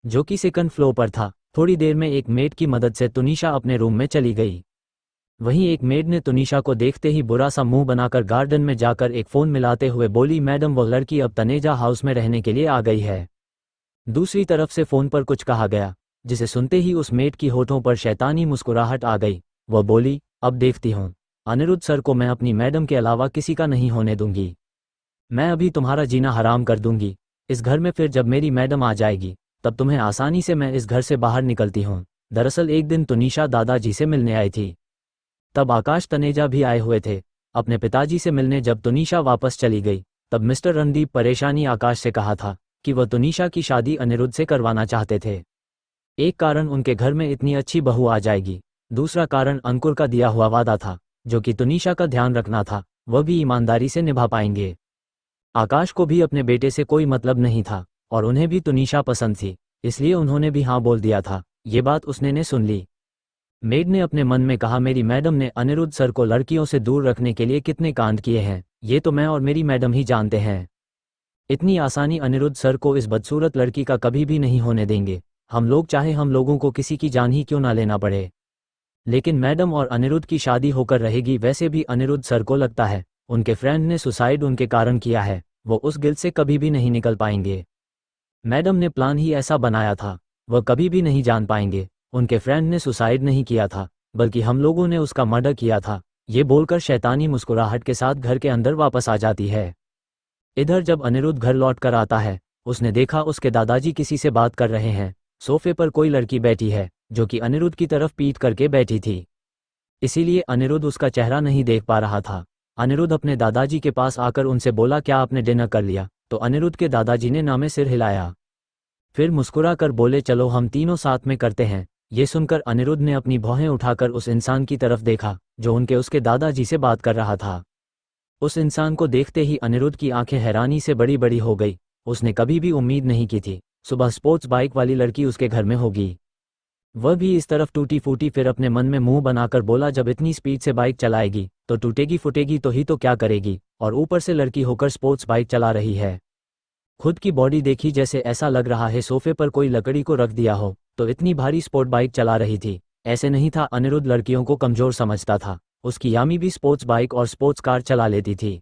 जो कि सेकंड फ्लोर पर था। थोड़ी देर में एक मेड की मदद से तुनिशा अपने रूम में चली गई। वहीं एक मेड ने तुनिशा को देखते ही बुरा सा मुंह बनाकर गार्डन में जाकर एक फ़ोन मिलाते हुए बोली, मैडम वो लड़की अब तनेजा हाउस में रहने के लिए आ गई है। दूसरी तरफ से फ़ोन पर कुछ कहा गया जिसे सुनते ही उस मेड की होठों पर शैतानी मुस्कुराहट आ गई। वह बोली, अब देखती हूँ अनिरुद्ध सर को मैं अपनी मैडम के अलावा किसी का नहीं होने दूंगी। मैं अभी तुम्हारा जीना हराम कर दूंगी इस घर में। फिर जब मेरी मैडम आ जाएगी तब तुम्हें आसानी से मैं इस घर से बाहर निकलती हूँ। दरअसल एक दिन तुनिशा दादाजी से मिलने आई थी। तब आकाश तनेजा भी आए हुए थे अपने पिताजी से मिलने। जब तुनिशा वापस चली गई तब मिस्टर रणदीप परेशानी आकाश से कहा था कि वह तुनिशा की शादी अनिरुद्ध से करवाना चाहते थे। एक कारण उनके घर में इतनी अच्छी बहू आ जाएगी, दूसरा कारण अंकुर का दिया हुआ वादा था जो कि तुनिशा का ध्यान रखना था, वह भी ईमानदारी से निभा पाएंगे। आकाश को भी अपने बेटे से कोई मतलब नहीं था और उन्हें भी तुनिशा पसंद थी, इसलिए उन्होंने भी हाँ बोल दिया था। ये बात उसने ने सुन ली। मेड ने अपने मन में कहा, मेरी मैडम ने अनिरुद्ध सर को लड़कियों से दूर रखने के लिए कितने कांड किए हैं, ये तो मैं और मेरी मैडम ही जानते हैं। इतनी आसानी अनिरुद्ध सर को इस बदसूरत लड़की का कभी भी नहीं होने देंगे, हम लोग चाहे हम लोगों को किसी की जान ही क्यों ना लेना पड़े। लेकिन मैडम और अनिरुद्ध की शादी होकर रहेगी। वैसे भी अनिरुद्ध सर को लगता है उनके फ्रेंड ने सुसाइड उनके कारण किया है, वो उस गिल्ट से कभी भी नहीं निकल पाएंगे। मैडम ने प्लान ही ऐसा बनाया था, वह कभी भी नहीं जान पाएंगे उनके फ्रेंड ने सुसाइड नहीं किया था बल्कि हम लोगों ने उसका मर्डर किया था। ये बोलकर शैतानी मुस्कुराहट के साथ घर के अंदर वापस आ जाती है। इधर जब अनिरुद्ध घर लौट कर आता है उसने देखा उसके दादाजी किसी से बात कर रहे हैं। सोफे पर कोई लड़की बैठी है जो कि अनिरुद्ध की तरफ पीठ करके बैठी थी, इसीलिए अनिरुद्ध उसका चेहरा नहीं देख पा रहा था। अनिरुद्ध अपने दादाजी के पास आकर उनसे बोला, क्या आपने डिनर कर लिया? तो अनिरुद्ध के दादाजी ने ना में सिर हिलाया, फिर मुस्कुरा कर बोले, चलो हम तीनों साथ में करते हैं। ये सुनकर अनिरुद्ध ने अपनी भौहें उठाकर उस इंसान की तरफ देखा जो उसके दादाजी से बात कर रहा था। उस इंसान को देखते ही अनिरुद्ध की आंखें हैरानी से बड़ी बड़ी हो गई। उसने कभी भी उम्मीद नहीं की थी सुबह स्पोर्ट्स बाइक वाली लड़की उसके घर में होगी, वह भी इस तरफ टूटी फूटी। फिर अपने मन में मुंह बनाकर बोला, जब इतनी स्पीड से बाइक चलाएगी तो टूटेगी फुटेगी तो ही तो क्या करेगी, और ऊपर से लड़की होकर स्पोर्ट्स बाइक चला रही है। खुद की बॉडी देखी जैसे ऐसा लग रहा है सोफे पर कोई लकड़ी को रख दिया हो, तो इतनी भारी स्पोर्ट बाइक चला रही थी। ऐसे नहीं था अनिरुद्ध लड़कियों को कमजोर समझता था, उसकी यामी भी स्पोर्ट्स बाइक और स्पोर्ट्स कार चला लेती थी,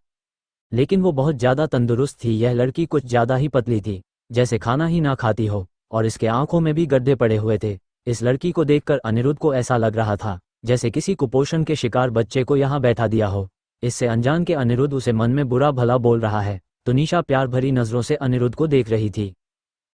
लेकिन वो बहुत ज़्यादा तंदुरुस्त थी। यह लड़की कुछ ज़्यादा ही पतली थी, जैसे खाना ही ना खाती हो, और इसके आंखों में भी गड्ढे पड़े हुए थे। इस लड़की को देखकर अनिरुद्ध को ऐसा लग रहा था जैसे किसी कुपोषण के शिकार बच्चे को यहाँ बैठा दिया हो। इससे अनजान के अनिरुद्ध उसे मन में बुरा भला बोल रहा है। तुनिशा प्यार भरी नज़रों से अनिरुद्ध को देख रही थी।